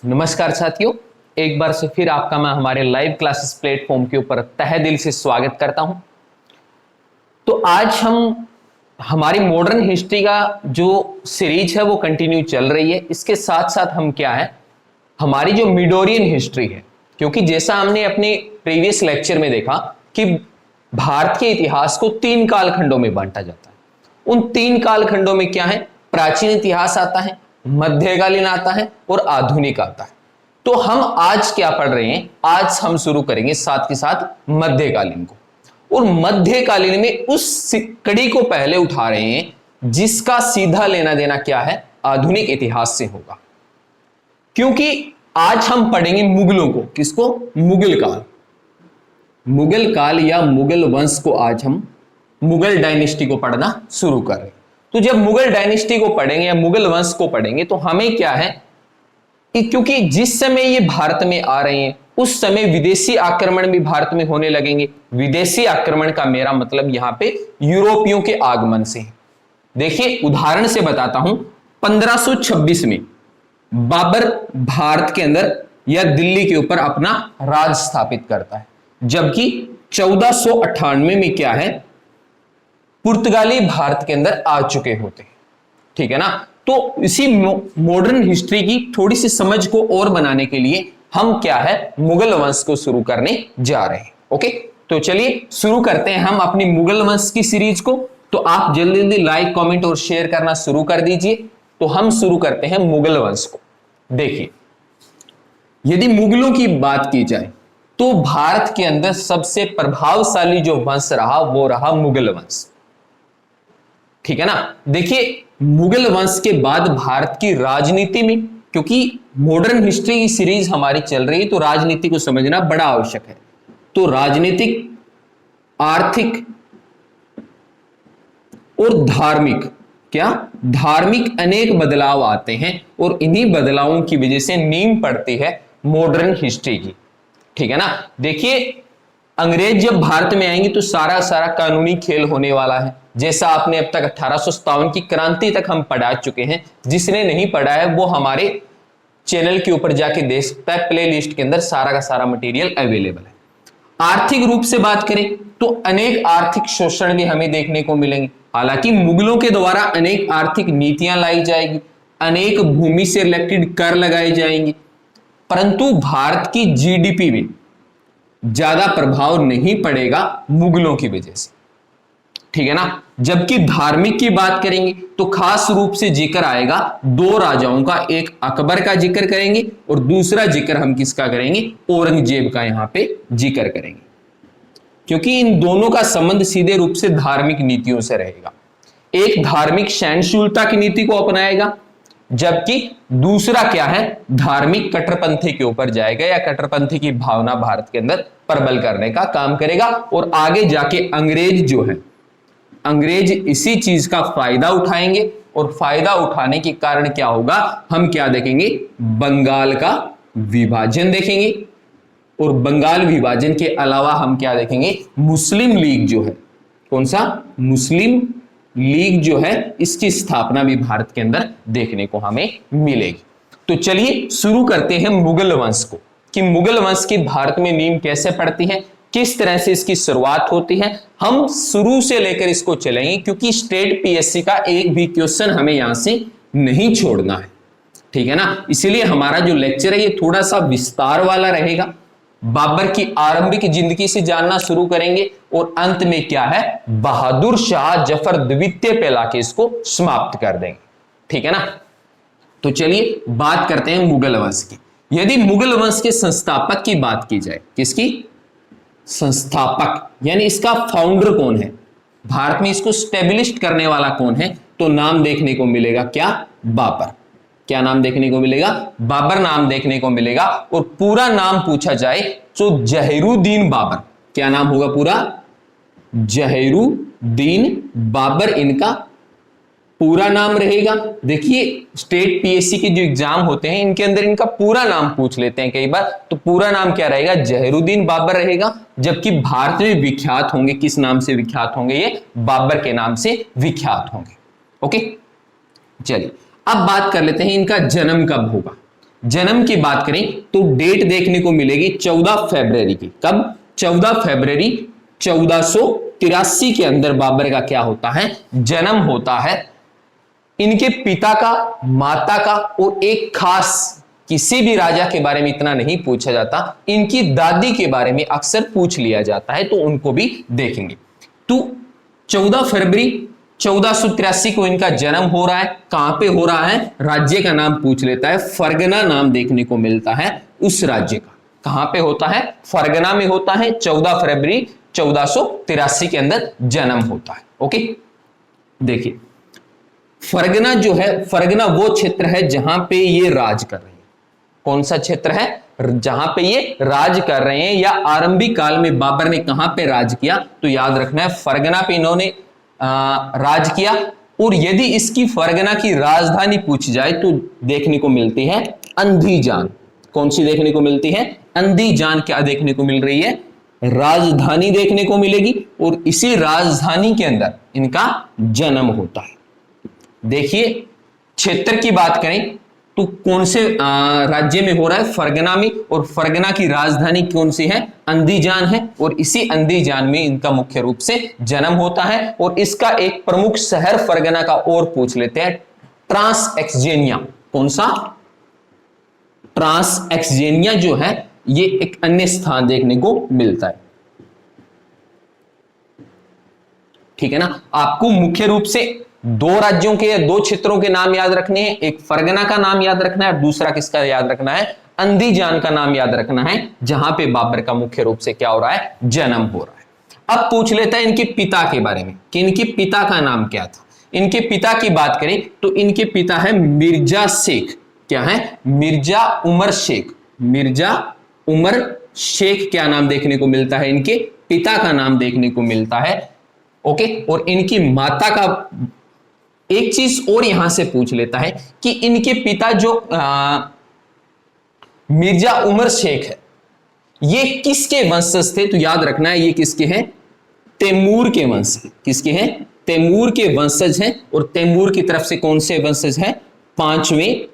नमस्कार साथियों, एक बार से फिर आपका मैं हमारे लाइव क्लासेस प्लेटफॉर्म के ऊपर तहे दिल से स्वागत करता हूं। तो आज हम हमारी मॉडर्न हिस्ट्री का जो सीरीज है वो कंटिन्यू चल रही है। इसके साथ साथ हम क्या है, हमारी जो मिडोरियन हिस्ट्री है, क्योंकि जैसा हमने अपने प्रीवियस लेक्चर में देखा कि भारत के इतिहास को 3 कालखंडों में बांटा जाता है। उन 3 कालखंडों में क्या है, प्राचीन इतिहास आता है, मध्यकालीन आता है और आधुनिक आता है। तो हम आज क्या पढ़ रहे हैं, आज हम शुरू करेंगे साथ के साथ मध्यकालीन को। और मध्यकालीन में उस कड़ी को पहले उठा रहे हैं जिसका सीधा लेना देना क्या है, आधुनिक इतिहास से होगा। क्योंकि आज हम पढ़ेंगे मुगलों को। किसको? मुगल काल। मुगल काल या मुगल वंश को आज हम मुगल डायनेस्टी को पढ़ना शुरू कर रहे हैं। तो जब मुगल डायनेस्टी को पढ़ेंगे या मुगल वंश को पढ़ेंगे तो हमें क्या है, क्योंकि जिस समय ये भारत में आ रहे हैं उस समय विदेशी आक्रमण भी भारत में होने लगेंगे। विदेशी आक्रमण का मेरा मतलब यहां पे यूरोपियों के आगमन से है। देखिए उदाहरण से बताता हूं, 1526 में बाबर भारत के अंदर या दिल्ली के ऊपर अपना राज स्थापित करता है, जबकि 1498 में क्या है, पुर्तगाली भारत के अंदर आ चुके होते हैं। ठीक है ना। तो इसी मॉडर्न हिस्ट्री की थोड़ी सी समझ को और बनाने के लिए हम क्या है, मुगल वंश को शुरू करने जा रहे हैं। ओके, तो चलिए शुरू करते हैं हम अपनी मुगल वंश की सीरीज को। तो आप जल्दी जल्दी लाइक, कमेंट और शेयर करना शुरू कर दीजिए। तो हम शुरू करते हैं मुगल वंश को। देखिए, यदि मुगलों की बात की जाए तो भारत के अंदर सबसे प्रभावशाली जो वंश रहा वो रहा मुगल वंश। ठीक है ना। देखिए, मुगल वंश के बाद भारत की राजनीति में, क्योंकि मॉडर्न हिस्ट्री की सीरीज हमारी चल रही है तो राजनीति को समझना बड़ा आवश्यक है। तो राजनीतिक, आर्थिक और धार्मिक, क्या धार्मिक अनेक बदलाव आते हैं और इन्हीं बदलावों की वजह से नींव पड़ती है मॉडर्न हिस्ट्री की। ठीक है ना। देखिए, अंग्रेज जब भारत में आएंगे तो सारा कानूनी खेल होने वाला है। जैसा आपने अब तक 1857 की क्रांति तक हम पढ़ा चुके हैं। जिसने नहीं पढ़ा है वो हमारे चैनल के ऊपर जाके देख सकता है, प्ले लिस्ट के अंदर सारा का सारा मटेरियल अवेलेबल है। आर्थिक रूप से बात करें तो अनेक आर्थिक शोषण भी हमें देखने को मिलेंगे। हालांकि मुगलों के द्वारा अनेक आर्थिक नीतियां लाई जाएगी, अनेक भूमि से रिलेटेड कर लगाए जाएंगे, परंतु भारत की जीडीपी में ज्यादा प्रभाव नहीं पड़ेगा मुगलों की वजह से। ठीक है ना। जबकि धार्मिक की बात करेंगे तो खास रूप से जिक्र आएगा 2 राजाओं का, एक अकबर का जिक्र करेंगे और दूसरा जिक्र हम किसका करेंगे, औरंगजेब का यहां पे जिक्र करेंगे, क्योंकि इन दोनों का संबंध सीधे रूप से धार्मिक नीतियों से रहेगा। एक धार्मिक सहिष्णुता की नीति को अपनाएगा, जबकि दूसरा क्या है, धार्मिक कट्टरपंथी के ऊपर जाएगा या कट्टरपंथी की भावना भारत के अंदर प्रबल करने का काम करेगा। और आगे जाके अंग्रेज जो है, अंग्रेज इसी चीज का फायदा उठाएंगे और फायदा उठाने के कारण क्या होगा, हम क्या देखेंगे, बंगाल का विभाजन देखेंगे। और बंगाल विभाजन के अलावा हम क्या देखेंगे, मुस्लिम लीग जो है, कौन सा, मुस्लिम लीग जो है, इसकी स्थापना भी भारत के अंदर देखने को हमें मिलेगी। तो चलिए शुरू करते हैं मुगल वंश को, कि मुगल वंश की भारत में नींव कैसे पड़ती है, किस तरह से इसकी शुरुआत होती है। हम शुरू से लेकर इसको चलेंगे, क्योंकि स्टेट पीएससी का एक भी क्वेश्चन हमें यहां से नहीं छोड़ना है। ठीक है ना। इसीलिए हमारा जो लेक्चर है ये थोड़ा सा विस्तार वाला रहेगा। बाबर की आरंभिक जिंदगी से जानना शुरू करेंगे और अंत में क्या है, बहादुर शाह जफर द्वितीय पे लाके इसको समाप्त कर देंगे। ठीक है ना। तो चलिए बात करते हैं मुगल वंश की। यदि मुगल वंश के संस्थापक की बात की जाए, किसकी, संस्थापक यानी इसका फाउंडर कौन है, भारत में इसको स्टेब्लिश करने वाला कौन है, तो नाम देखने को मिलेगा क्या, बाबर। क्या नाम देखने को मिलेगा, बाबर नाम देखने को मिलेगा। और पूरा नाम पूछा जाए तो जहीरुद्दीन बाबर। क्या नाम होगा पूरा, जहीरुद्दीन बाबर इनका पूरा नाम रहेगा। देखिए, स्टेट पीएससी के जो एग्जाम होते हैं इनके अंदर इनका पूरा नाम पूछ लेते हैं कई बार, तो पूरा नाम क्या रहेगा, जहीरुद्दीन बाबर रहेगा। जबकि भारत में विख्यात होंगे, किस नाम से विख्यात होंगे, ये बाबर के नाम से विख्यात होंगे। ओके, चलिए अब बात कर लेते हैं इनका जन्म कब होगा। जन्म की बात करें तो डेट देखने को मिलेगी 14 फरवरी की। कब? 14 फरवरी 1483 के अंदर बाबर का क्या होता है? जन्म होता है। इनके पिता का, माता का और एक खास किसी भी राजा के बारे में इतना नहीं पूछा जाता, इनकी दादी के बारे में अक्सर पूछ लिया जाता है, तो उनको भी देखेंगे। तो 14 फरवरी 1483 को इनका जन्म हो रहा है। कहां पे हो रहा है? राज्य का नाम पूछ लेता है, फरगना नाम देखने को मिलता है उस राज्य का। कहां पे होता है? फरगना में होता है। 14 फरवरी 1483 के अंदर जन्म होता है। ओके, देखिए फरगना जो है, फरगना वो क्षेत्र है जहां पे ये राज कर रहे हैं। कौन सा क्षेत्र है? जहां पे ये राज कर रहे हैं, या आरंभिक काल में बाबर ने कहां पे राज किया? तो याद रखना है फरगना पे इन्होंने राज किया। और यदि इसकी फरगना की राजधानी पूछी जाए तो देखने को मिलती है अंधीजान। कौन सी देखने को मिलती है? अंधीजान। क्या देखने को मिल रही है? राजधानी देखने को मिलेगी, और इसी राजधानी के अंदर इनका जन्म होता है। देखिए क्षेत्र की बात करें तो कौन से राज्य में हो रहा है? फरगना में। और फरगना की राजधानी कौन सी है? अंधीजान है। और इसी अंधीजान में इनका मुख्य रूप से जन्म होता है। और इसका एक प्रमुख शहर फरगना का और पूछ लेते हैं, ट्रांसएक्सजेनिया। कौन सा? ट्रांसएक्सजेनिया जो है ये एक अन्य स्थान देखने को मिलता है। ठीक है ना? आपको मुख्य रूप से दो राज्यों के या दो क्षेत्रों के नाम याद रखने हैं। एक फरगना का नाम याद रखना है, और दूसरा किसका याद रखना है? अंधीजान का नाम याद रखना है, जहां पे बाबर का मुख्य रूप से क्या हो रहा है? जन्म हो रहा है। अब पूछ लेता है इनके पिता के बारे में कि इनके पिता का नाम क्या था। इनके पिता की बात करें तो इनके पिता है मिर्जा शेख। क्या है? मिर्जा उमर शेख। मिर्जा उमर शेख क्या नाम देखने को मिलता है? इनके पिता का नाम देखने को मिलता है। ओके, और इनकी माता का एक चीज और यहां से पूछ लेता है कि इनके पिता जो मिर्जा उमर शेख है, ये किसके वंशज थे? तो याद रखना है ये किसके हैं? तैमूर के वंश। किसके हैं? तैमूर के वंशज हैं। और तैमूर की तरफ से कौन से वंशज हैं? 5वें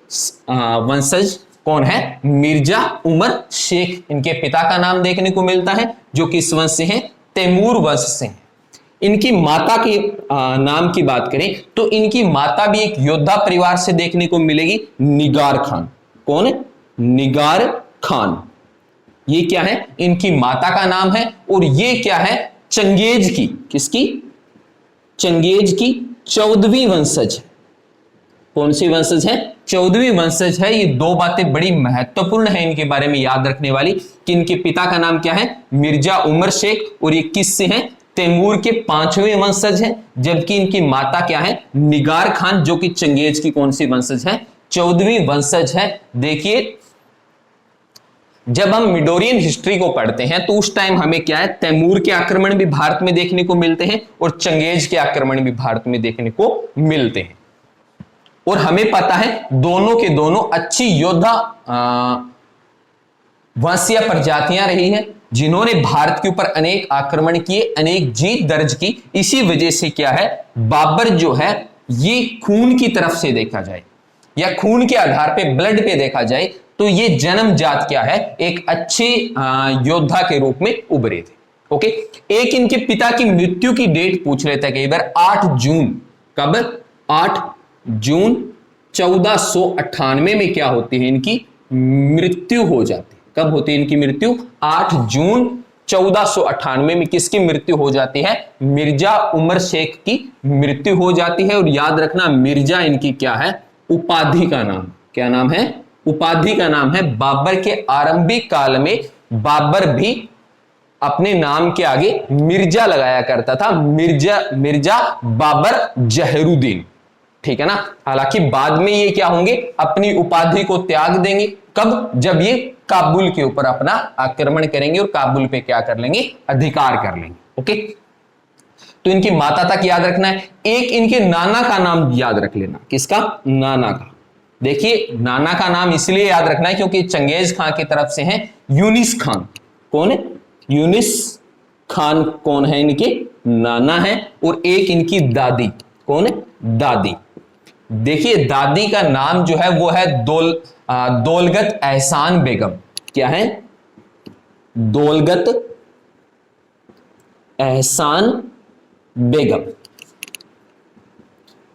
वंशज कौन है? मिर्जा उमर शेख। इनके पिता का नाम देखने को मिलता है, जो किस वंश से हैं? तैमूर वंश से हैं। इनकी माता के नाम की बात करें तो इनकी माता भी एक योद्धा परिवार से देखने को मिलेगी, निगार खान। कौन है? निगार खान। ये क्या है? इनकी माता का नाम है। और ये क्या है? चंगेज की, किसकी? चंगेज की 14वीं वंशज। कौन सी वंशज है? 14वीं वंशज है। ये दो बातें बड़ी महत्वपूर्ण है इनके बारे में याद रखने वाली, कि इनके पिता का नाम क्या है? मिर्जा उमर शेख। और ये किससे हैं? तैमूर के 5वें वंशज हैं। जबकि इनकी माता क्या है? निगार खान, जो कि चंगेज की कौन सी वंशज है? 14वीं वंशज है। देखिए जब हम मिडोरियन हिस्ट्री को पढ़ते हैं तो उस टाइम हमें क्या है? तैमूर के आक्रमण भी भारत में देखने को मिलते हैं, और चंगेज के आक्रमण भी भारत में देखने को मिलते हैं। और हमें पता है दोनों के दोनों अच्छी योद्धा वंशीय प्रजातियां रही है, जिन्होंने भारत के ऊपर अनेक आक्रमण किए, अनेक जीत दर्ज की। इसी वजह से क्या है? बाबर जो है ये खून की तरफ से देखा जाए या खून के आधार पे, ब्लड पे देखा जाए, तो ये जन्म जात क्या है? एक अच्छे योद्धा के रूप में उभरे थे। ओके, एक इनके पिता की मृत्यु की डेट पूछ लेता है कई बार, 8 जून। कब? 8 जून 1498 में क्या होती है? इनकी मृत्यु हो जाती है। कब होती है इनकी मृत्यु? 8 जून 1498 में किसकी मृत्यु हो जाती है? मिर्जा उमर शेख की मृत्यु हो जाती है। और याद रखना मिर्जा इनकी क्या है? उपाधि का नाम। क्या नाम है? उपाधि का नाम है। बाबर के आरंभिक काल में बाबर भी अपने नाम के आगे मिर्जा लगाया करता था, मिर्जा बाबर जहरुद्दीन। ठीक है ना? हालांकि बाद में ये क्या होंगे? अपनी उपाधि को त्याग देंगे। कब? जब ये काबुल के ऊपर अपना आक्रमण करेंगे और काबुल पे क्या कर लेंगे? अधिकार कर लेंगे। ओके, तो इनकी माता तक याद रखना है। एक इनके नाना का नाम याद रख लेना। किसका? नाना का। देखिए नाना का नाम इसलिए याद रखना है क्योंकि चंगेज खान की तरफ से हैं यूनिस खान। कौन है? यूनिस खान कौन है? इनके नाना है। और एक इनकी दादी। कौन है? दादी। देखिए दादी का नाम जो है वो है दौलगत एहसान बेगम। क्या है? दौलगत एहसान बेगम।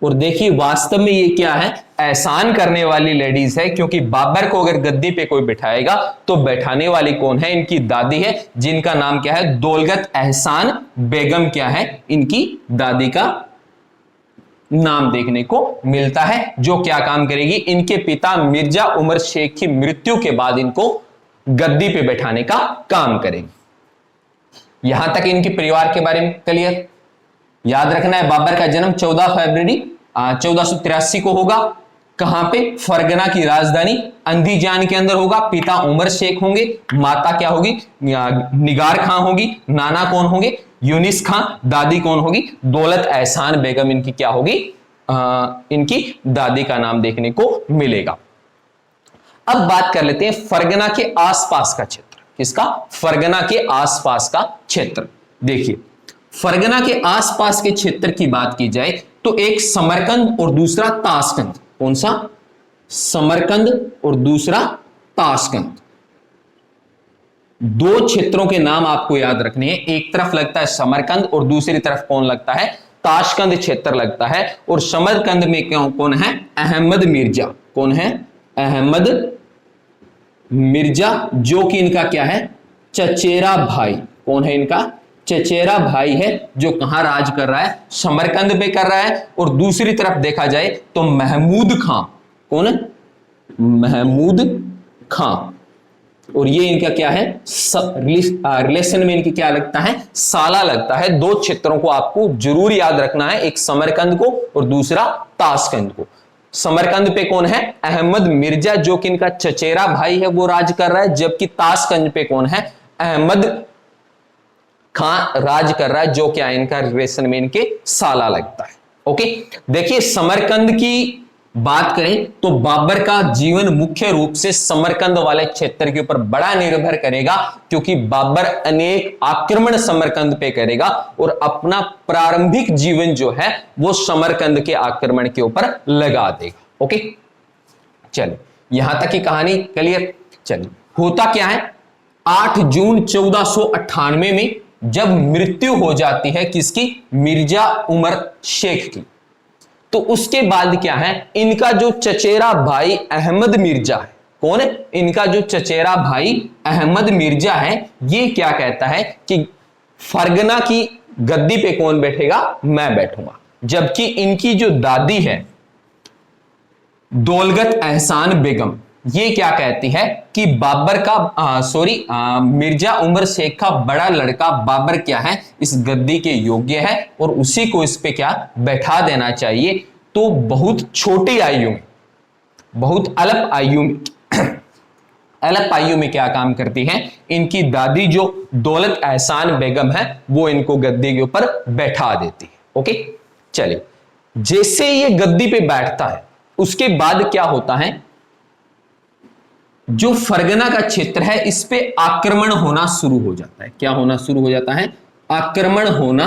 और देखिए वास्तव में ये क्या है? एहसान करने वाली लेडीज है, क्योंकि बाबर को अगर गद्दी पे कोई बिठाएगा तो बैठाने वाली कौन है? इनकी दादी है, जिनका नाम क्या है? दौलगत एहसान बेगम। क्या है? इनकी दादी का नाम देखने को मिलता है, जो क्या काम करेगी? इनके पिता मिर्जा उमर शेख की मृत्यु के बाद इनको गद्दी पे बैठाने का काम करेगी। यहां तक इनके परिवार के बारे में क्लियर। याद रखना है, बाबर का जन्म 14 फरवरी 1483 को होगा। कहां पे? फरगना की राजधानी अंदीजान के अंदर होगा। पिता उमर शेख होंगे, माता क्या होगी? निगार खां होगी। नाना कौन होंगे? यूनिस खां। दादी कौन होगी? दौलत एहसान बेगम इनकी क्या होगी? इनकी दादी का नाम देखने को मिलेगा। अब बात कर लेते हैं फरगना के आसपास का क्षेत्र। किसका? फरगना के आसपास का क्षेत्र। देखिए फरगना के आसपास के क्षेत्र की बात की जाए तो एक समरकंद और दूसरा ताशकंद। कौन सा? समरकंद और दूसरा ताशकंद। दो क्षेत्रों के नाम आपको याद रखने हैं। एक तरफ लगता है समरकंद और दूसरी तरफ कौन लगता है? ताशकंद क्षेत्र लगता है। और समरकंद में कौन है? अहमद मिर्जा। कौन है? अहमद मिर्जा, जो कि इनका क्या है? चचेरा भाई। कौन है इनका? चचेरा भाई है, जो कहां राज कर रहा है? समरकंद पे कर रहा है। और दूसरी तरफ देखा जाए तो महमूद खां। कौन है? महमूद खां। और ये इनका क्या है? रिलेशन में इनकी क्या लगता है? साला लगता है। दो क्षेत्रों को आपको जरूर याद रखना है, एक समरकंद को और दूसरा ताशकंद को। समरकंद पे कौन है? अहमद मिर्जा, जो कि इनका चचेरा भाई है, वो राज कर रहा है। जबकि ताशकंद पे कौन है? अहमद खां राज कर रहा है, जो क्या इनका रिलेशन में इनके साला लगता है। ओके, देखिए समरकंद की बात करें तो बाबर का जीवन मुख्य रूप से समरकंद वाले क्षेत्र के ऊपर बड़ा निर्भर करेगा, क्योंकि बाबर अनेक आक्रमण समरकंद पे करेगा और अपना प्रारंभिक जीवन जो है वो समरकंद के आक्रमण के ऊपर लगा देगा। ओके, चलिए यहां तक की कहानी क्लियर। चलिए होता क्या है? 8 जून 1498 में जब मृत्यु हो जाती है किसकी? मिर्जा उमर शेख की, तो उसके बाद क्या है? इनका जो चचेरा भाई अहमद मिर्जा है। कौन है? इनका जो चचेरा भाई अहमद मिर्जा है, ये क्या कहता है कि फरगना की गद्दी पे कौन बैठेगा? मैं बैठूंगा। जबकि इनकी जो दादी है दौलगत एहसान बेगम, ये क्या कहती है कि बाबर का मिर्जा उमर शेख का बड़ा लड़का बाबर क्या है? इस गद्दी के योग्य है और उसी को इस पे क्या बैठा देना चाहिए। तो बहुत छोटी आयु में, बहुत अल्प आयु में अल्प आयु में क्या काम करती है? इनकी दादी जो दौलत एहसान बेगम है, वो इनको गद्दी के ऊपर बैठा देती है। ओके, चलिए जैसे ये गद्दी पे बैठता है उसके बाद क्या होता है? जो फरगना का क्षेत्र है इस पे आक्रमण होना शुरू हो जाता है। क्या होना शुरू हो जाता है? आक्रमण होना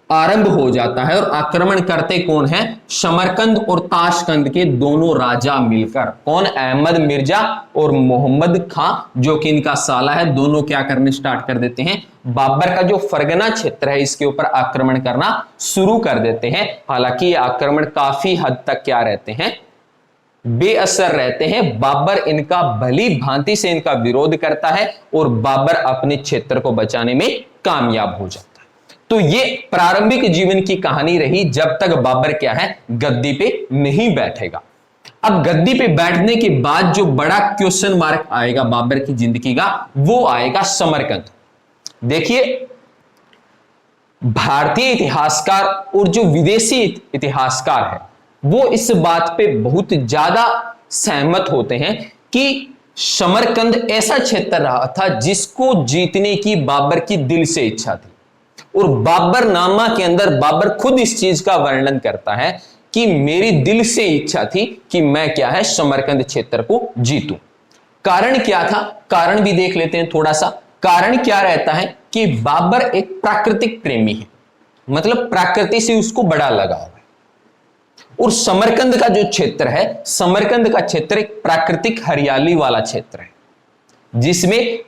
आरंभ हो जाता है। और आक्रमण करते कौन है? समरकंद और ताशकंद के दोनों राजा मिलकर। कौन? अहमद मिर्जा और मोहम्मद खां, जो कि इनका साला है, दोनों क्या करने स्टार्ट कर देते हैं? बाबर का जो फरगना क्षेत्र है इसके ऊपर आक्रमण करना शुरू कर देते हैं। हालांकि ये आक्रमण काफी हद तक क्या रहते हैं? बेअसर रहते हैं। बाबर इनका भली भांति से इनका विरोध करता है और बाबर अपने क्षेत्र को बचाने में कामयाब हो जाता है। तो ये प्रारंभिक जीवन की कहानी रही, जब तक बाबर क्या है? गद्दी पे नहीं बैठेगा। अब गद्दी पे बैठने के बाद जो बड़ा क्वेश्चन मार्क आएगा बाबर की जिंदगी का, वो आएगा समरकंद। देखिए भारतीय इतिहासकार और जो विदेशी इतिहासकार है वो इस बात पे बहुत ज्यादा सहमत होते हैं कि समरकंद ऐसा क्षेत्र रहा था जिसको जीतने की बाबर की दिल से इच्छा थी। और बाबर नामा के अंदर बाबर खुद इस चीज का वर्णन करता है कि मेरी दिल से इच्छा थी कि मैं क्या है? समरकंद क्षेत्र को जीतूं। कारण क्या था? कारण भी देख लेते हैं थोड़ा सा। कारण क्या रहता है कि बाबर एक प्राकृतिक प्रेमी है, मतलब प्रकृति से उसको बड़ा लगाव है। और समरकंद का जो क्षेत्र है, समरकंद का क्षेत्र एक प्राकृतिक हरियाली वाला क्षेत्र है, जिसमें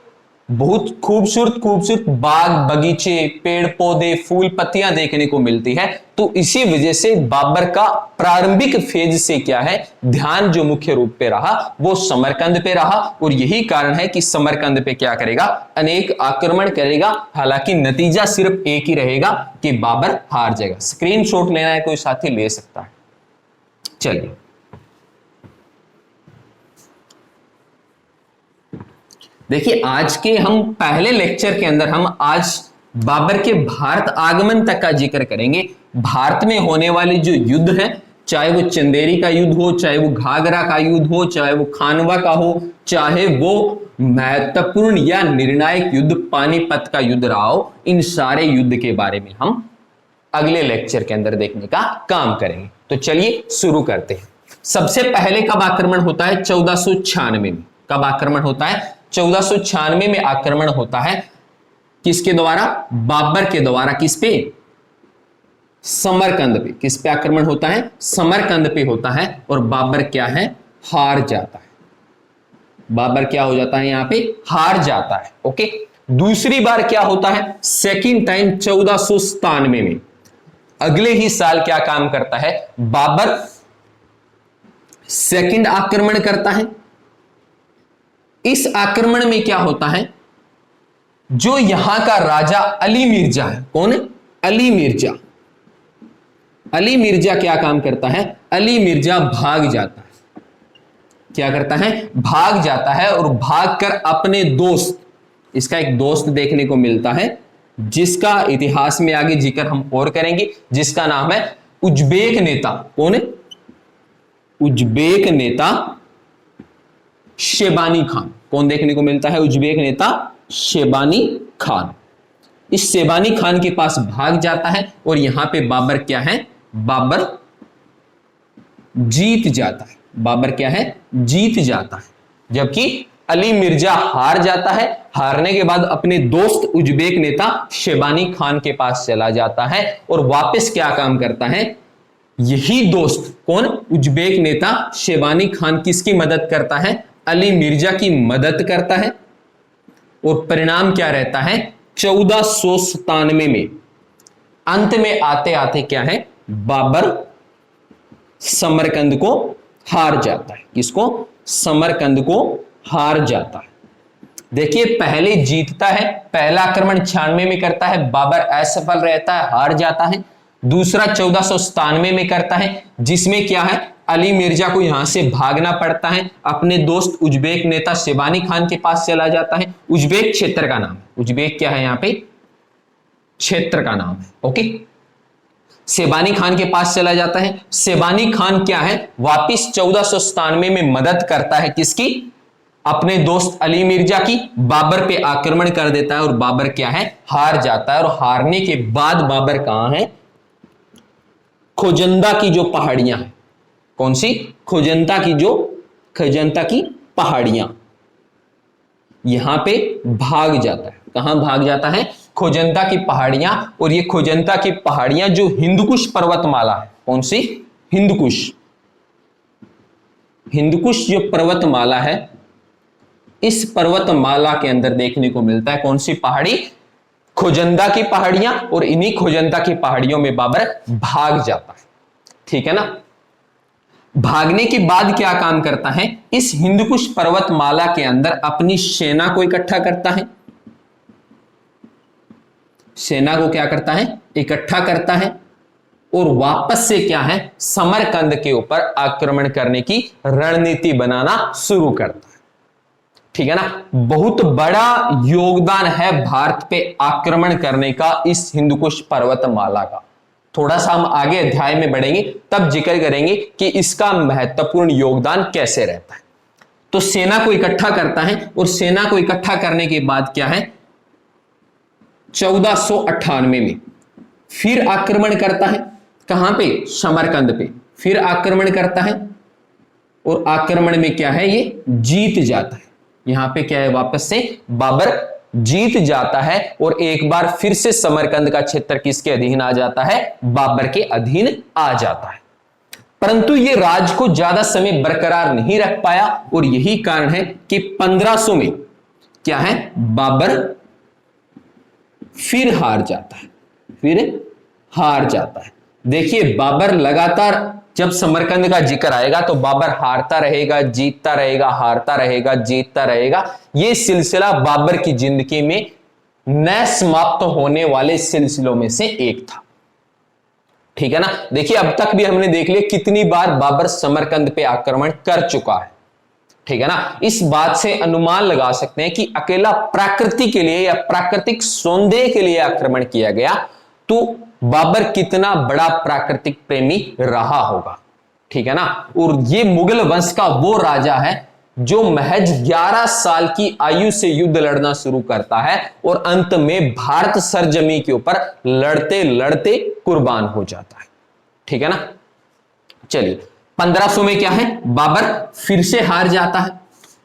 बहुत खूबसूरत खूबसूरत बाग बगीचे, पेड़ पौधे, फूल पत्तियां देखने को मिलती है। तो इसी वजह से बाबर का प्रारंभिक फेज से क्या है, ध्यान जो मुख्य रूप पे रहा वो समरकंद पे रहा, और यही कारण है कि समरकंद पे क्या करेगा, अनेक आक्रमण करेगा। हालांकि नतीजा सिर्फ एक ही रहेगा कि बाबर हार जाएगा। स्क्रीनशॉट लेना है कोई साथी ले सकता है। चलिए देखिए, आज के हम पहले लेक्चर के अंदर हम आज बाबर के भारत आगमन तक का जिक्र करेंगे। भारत में होने वाले जो युद्ध है, चाहे वो चंदेरी का युद्ध हो, चाहे वो घाघरा का युद्ध हो, चाहे वो खानवा का हो, चाहे वो महत्वपूर्ण या निर्णायक युद्ध पानीपत का युद्ध रहा हो, इन सारे युद्ध के बारे में हम अगले लेक्चर के अंदर देखने का काम करेंगे। तो चलिए शुरू करते हैं। सबसे पहले कब आक्रमण होता है, 1496 में। कब आक्रमण होता है, 1496 में आक्रमण होता है। किसके द्वारा, बाबर के द्वारा। किस पे, समरकंद पे। किस पे आक्रमण होता है, समरकंद पे होता है। और बाबर क्या है, हार जाता है। बाबर क्या हो जाता है, यहां पे हार जाता है। ओके, दूसरी बार क्या होता है, सेकंड टाइम 1497 में। अगले ही साल क्या काम करता है, बाबर सेकंड आक्रमण करता है। इस आक्रमण में क्या होता है, जो यहां का राजा अली मिर्जा है, कौन है, अली मिर्जा। अली मिर्जा क्या काम करता है, अली मिर्जा भाग जाता है। क्या करता है, भाग जाता है, और भागकर अपने दोस्त, इसका एक दोस्त देखने को मिलता है जिसका इतिहास में आगे जिक्र हम और करेंगे, जिसका नाम है उज्बेक नेता। कौन है, उज्बेक नेता शेबानी खान। कौन देखने को मिलता है, उज्बेक नेता शेबानी खान। इस शेबानी खान के पास भाग जाता है, और यहां पे बाबर क्या है, बाबर जीत जाता है। बाबर क्या है, जीत जाता है। जबकि अली मिर्जा हार जाता है। हारने के बाद अपने दोस्त उज्बेक नेता शेबानी खान के पास चला जाता है, और वापस क्या काम करता है, यही दोस्त कौन, उज्बेक नेता शेबानी खान किसकी मदद करता है, अली मिर्जा की मदद करता है। और परिणाम क्या रहता है, 1497 में अंत में आते आते क्या है, बाबर समरकंद को हार जाता है। किसको, समरकंद को हार जाता है। देखिए, पहले जीतता है, पहला आक्रमण 96 में करता है, बाबर असफल रहता है, हार जाता है। दूसरा 1497 में करता है, जिसमें क्या है, अली मिर्जा को यहां से भागना पड़ता है, अपने दोस्त उज्बेक नेता शेबानी खान के पास चला जाता है। उज्बेक क्षेत्र का नाम, उज्बेक क्या है, यहां पे क्षेत्र का नाम है। ओके, शेबानी खान के पास चला जाता है। शेबानी खान क्या है, वापिस 1497 में मदद करता है, किसकी, अपने दोस्त अली मिर्जा की। बाबर पे आक्रमण कर देता है, और बाबर क्या है, हार जाता है। और हारने के बाद बाबर कहां है, खोजंदा की जो पहाड़ियां हैं, कौन सी, खोजंता की, जो खोजंता की पहाड़ियां, यहां पे भाग जाता है। कहां भाग जाता है, खोजंता की पहाड़ियां। और ये खोजंता की पहाड़ियां जो हिंदकुश पर्वतमाला है, कौन सी, हिंदकुश। हिंदकुश जो पर्वतमाला है, इस पर्वतमाला के अंदर देखने को मिलता है कौन सी पहाड़ी, खोजंदा की पहाड़ियां। और इन्हीं खोजंदा की पहाड़ियों में बाबर भाग जाता है। ठीक है ना। भागने के बाद क्या काम करता है, इस हिंदकुश पर्वतमाला के अंदर अपनी सेना को इकट्ठा करता है। सेना को क्या करता है, इकट्ठा करता है, और वापस से क्या है, समरकंद के ऊपर आक्रमण करने की रणनीति बनाना शुरू करता है। ठीक है ना। बहुत बड़ा योगदान है भारत पे आक्रमण करने का इस हिंदकुश पर्वतमाला का। थोड़ा सा हम आगे अध्याय में बढ़ेंगे, तब जिक्र करेंगे कि इसका महत्वपूर्ण योगदान कैसे रहता है। तो सेना को इकट्ठा करता है, और सेना को इकट्ठा करने के बाद क्या है, 1498 में फिर आक्रमण करता है। कहां पे, समरकंद पे फिर आक्रमण करता है, और आक्रमण में क्या है, ये जीत जाता है। यहां पे क्या है, वापस से बाबर जीत जाता है, और एक बार फिर से समरकंद का क्षेत्र किसके अधीन आ जाता है, बाबर के अधीन आ जाता है। परंतु ये राज को ज्यादा समय बरकरार नहीं रख पाया और यही कारण है कि 1500 में क्या है, बाबर फिर हार जाता है, फिर हार जाता है। देखिए बाबर लगातार, जब समरकंद का जिक्र आएगा तो बाबर हारता रहेगा, जीतता रहेगा, हारता रहेगा, जीतता रहेगा। यह सिलसिला बाबर की जिंदगी में न समाप्त होने वाले सिलसिलों में से एक था। ठीक है ना। देखिए अब तक भी हमने देख लिया कितनी बार बाबर समरकंद पे आक्रमण कर चुका है। ठीक है ना। इस बात से अनुमान लगा सकते हैं कि अकेला प्रकृति के लिए या प्राकृतिक सौंदर्य के लिए आक्रमण किया गया तो बाबर कितना बड़ा प्राकृतिक प्रेमी रहा होगा। ठीक है ना। और ये मुगल वंश का वो राजा है जो महज 11 साल की आयु से युद्ध लड़ना शुरू करता है और अंत में भारत सरजमी के ऊपर लड़ते लड़ते कुर्बान हो जाता है। ठीक है ना। चलिए 1500 में क्या है, बाबर फिर से हार जाता है।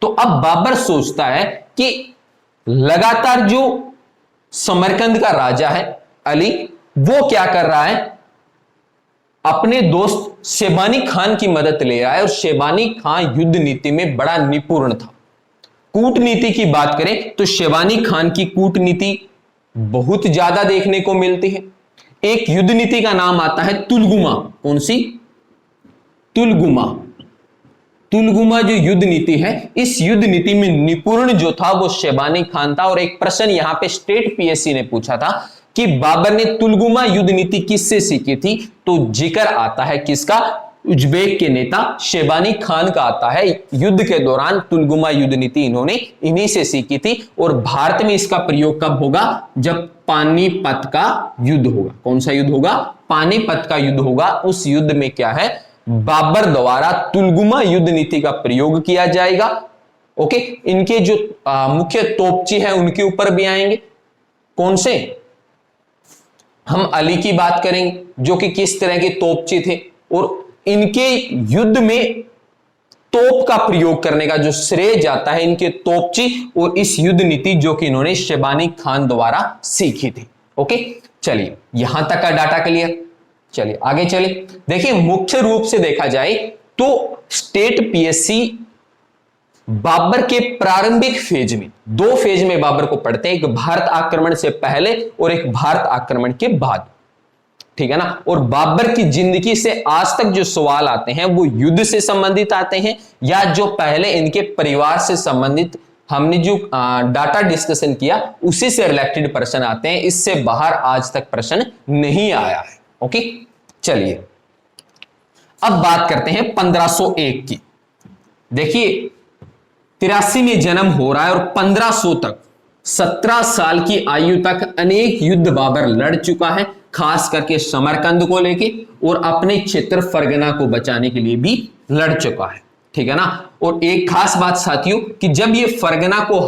तो अब बाबर सोचता है कि लगातार जो समरकंद का राजा है अली, वो क्या कर रहा है, अपने दोस्त शेबानी खान की मदद ले रहा है। और शेबानी खान युद्ध नीति में बड़ा निपुण था। कूटनीति की बात करें तो शेबानी खान की कूटनीति बहुत ज्यादा देखने को मिलती है। एक युद्ध नीति का नाम आता है तुलगुमा। कौन सी? तुलगुमा। तुलगुमा जो युद्ध नीति है, इस युद्ध नीति में निपुण जो था वो शेबानी खान था। और एक प्रश्न यहां पे स्टेट पीएससी ने पूछा था कि बाबर ने तुलगुमा युद्ध नीति किससे सीखी थी, तो जिक्र आता है किसका, उज्बेक के नेता शेबानी खान का आता है। युद्ध के दौरान तुलगुमा युद्ध नीति इन्होंने इन्हीं से सीखी थी। और भारत में इसका प्रयोग कब होगा, जब पानीपत का युद्ध होगा। कौन सा युद्ध होगा? पानीपत का युद्ध होगा। उस युद्ध में क्या है, बाबर द्वारा तुलगुमा युद्ध नीति का प्रयोग किया जाएगा। ओके, इनके जो मुख्य तोपची है उनके ऊपर भी आएंगे। कौन से? हम अली की बात करेंगे जो कि किस तरह के तोपची थे और इनके युद्ध में तोप का प्रयोग करने का जो श्रेय जाता है इनके तोपची और इस युद्ध नीति जो कि इन्होंने शेबानी खान द्वारा सीखी थी। ओके, चलिए यहां तक का डाटा क्लियर। चलिए आगे चलिए। देखिए मुख्य रूप से देखा जाए तो स्टेट पीएससी बाबर के प्रारंभिक फेज में, दो फेज में बाबर को पढ़ते हैं, एक भारत आक्रमण से पहले और एक भारत आक्रमण के बाद। ठीक है ना। और बाबर की जिंदगी से आज तक जो सवाल आते हैं वो युद्ध से संबंधित आते हैं या जो पहले इनके परिवार से संबंधित हमने जो डाटा डिस्कशन किया उसी से रिलेटेड प्रश्न आते हैं। इससे बाहर आज तक प्रश्न नहीं आया है। ओके, चलिए अब बात करते हैं 1501 की। देखिए 83 में जन्म हो रहा है और 1500 तक 17 साल की आयु तक अनेक युद्ध बाबर लड़ चुका है, खास करके समरकंद को लेके और अपने क्षेत्र फरगना को बचाने के लिए भी लड़ चुका है। ठीक है ना। और एक खास बात साथियों कि जब ये फरगना को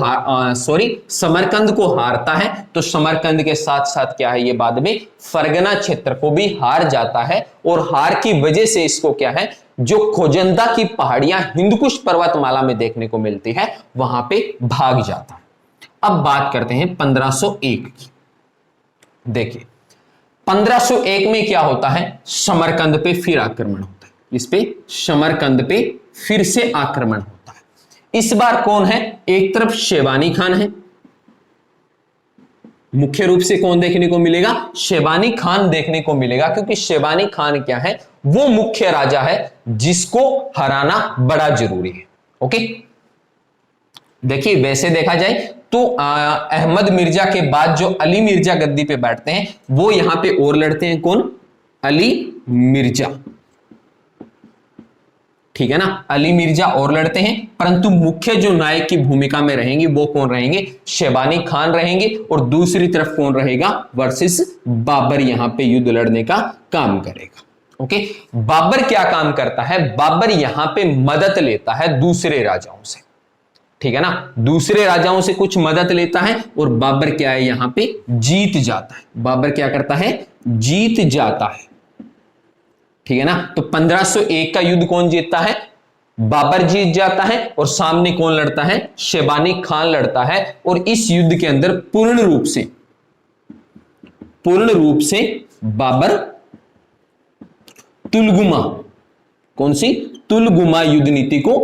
समरकंद को हारता है तो समरकंद के साथ साथ क्या है, ये बाद में फरगना क्षेत्र को भी हार जाता है। और हार की वजह से इसको क्या है, जो खोजंदा की पहाड़ियां हिंदकुश पर्वतमाला में देखने को मिलती है वहां पे भाग जाता है। अब बात करते हैं 1501 की। देखिए 1501 में क्या होता है, समरकंद पे फिर आक्रमण होता है। इस पे समरकंद पे फिर से आक्रमण होता है। इस बार कौन है, एक तरफ शेबानी खान है, मुख्य रूप से कौन देखने को मिलेगा, शेबानी खान देखने को मिलेगा, क्योंकि शेबानी खान क्या है, वो मुख्य राजा है जिसको हराना बड़ा जरूरी है। ओके, देखिए वैसे देखा जाए तो अहमद मिर्जा के बाद जो अली मिर्जा गद्दी पे बैठते हैं वो यहां पे और लड़ते हैं। कौन? अली मिर्जा। ठीक है ना, अली मिर्जा और लड़ते हैं, परंतु मुख्य जो नायक की भूमिका में रहेंगे वो कौन रहेंगे, शेबानी खान रहेंगे। और दूसरी तरफ कौन रहेगा, वर्सेस बाबर यहां पे युद्ध लड़ने का काम करेगा। ओके, बाबर क्या काम करता है, बाबर यहां पे मदद लेता है दूसरे राजाओं से। ठीक है ना, दूसरे राजाओं से कुछ मदद लेता है और बाबर क्या है, यहां पे जीत जाता है। बाबर क्या करता है, जीत जाता है। ठीक है ना। तो 1501 का युद्ध कौन जीतता है, बाबर जीत जाता है। और सामने कौन लड़ता है, शेबानी खान लड़ता है। और इस युद्ध के अंदर पूर्ण रूप से बाबर तुलगुमा कौन सी? तुलगुमा युद्ध नीति को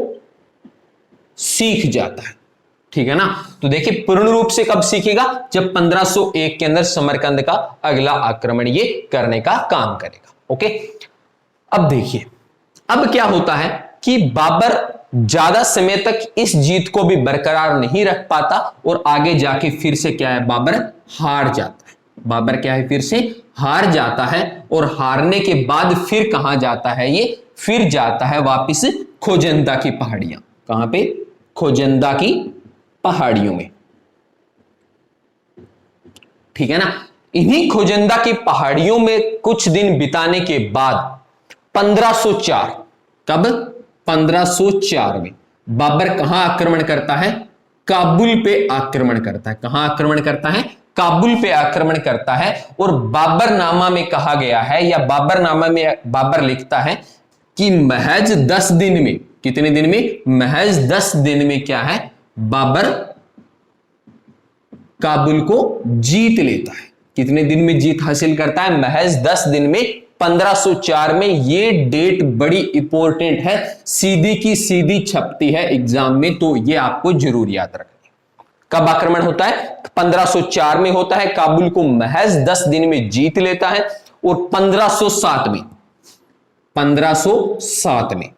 सीख जाता है। ठीक है ना? तो देखिए पूर्ण रूप से कब सीखेगा? जब 1501 के अंदर समरकंद का अगला आक्रमण ये करने का काम करेगा। ओके, अब देखिए अब क्या होता है कि बाबर ज्यादा समय तक इस जीत को भी बरकरार नहीं रख पाता और आगे जाके फिर से क्या है, बाबर हार जाता है। बाबर क्या है, फिर से हार जाता है और हारने के बाद फिर कहां जाता है ये? फिर जाता है वापिस खोजंदा की पहाड़ियां। कहां पे? खोजंदा की पहाड़ियों में। ठीक है ना? इन्हीं खोजंदा की पहाड़ियों में कुछ दिन बिताने के बाद 1504, कब? 1504 में बाबर कहां आक्रमण करता है? काबुल पे आक्रमण करता है। कहां आक्रमण करता है? काबुल पे आक्रमण करता है। और बाबरनामा में कहा गया है, या बाबरनामा में बाबर लिखता है कि महज 10 दिन में, कितने दिन में? महज 10 दिन में क्या है, बाबर काबुल को जीत लेता है। कितने दिन में जीत हासिल करता है? महज 10 दिन में, 1504 में। ये डेट बड़ी इंपॉर्टेंट है, सीधी की सीधी छपती है एग्जाम में, तो ये आपको जरूर याद रखना। कब आक्रमण होता है? 1504 में होता है। काबुल को महज 10 दिन में जीत लेता है। और 1507 में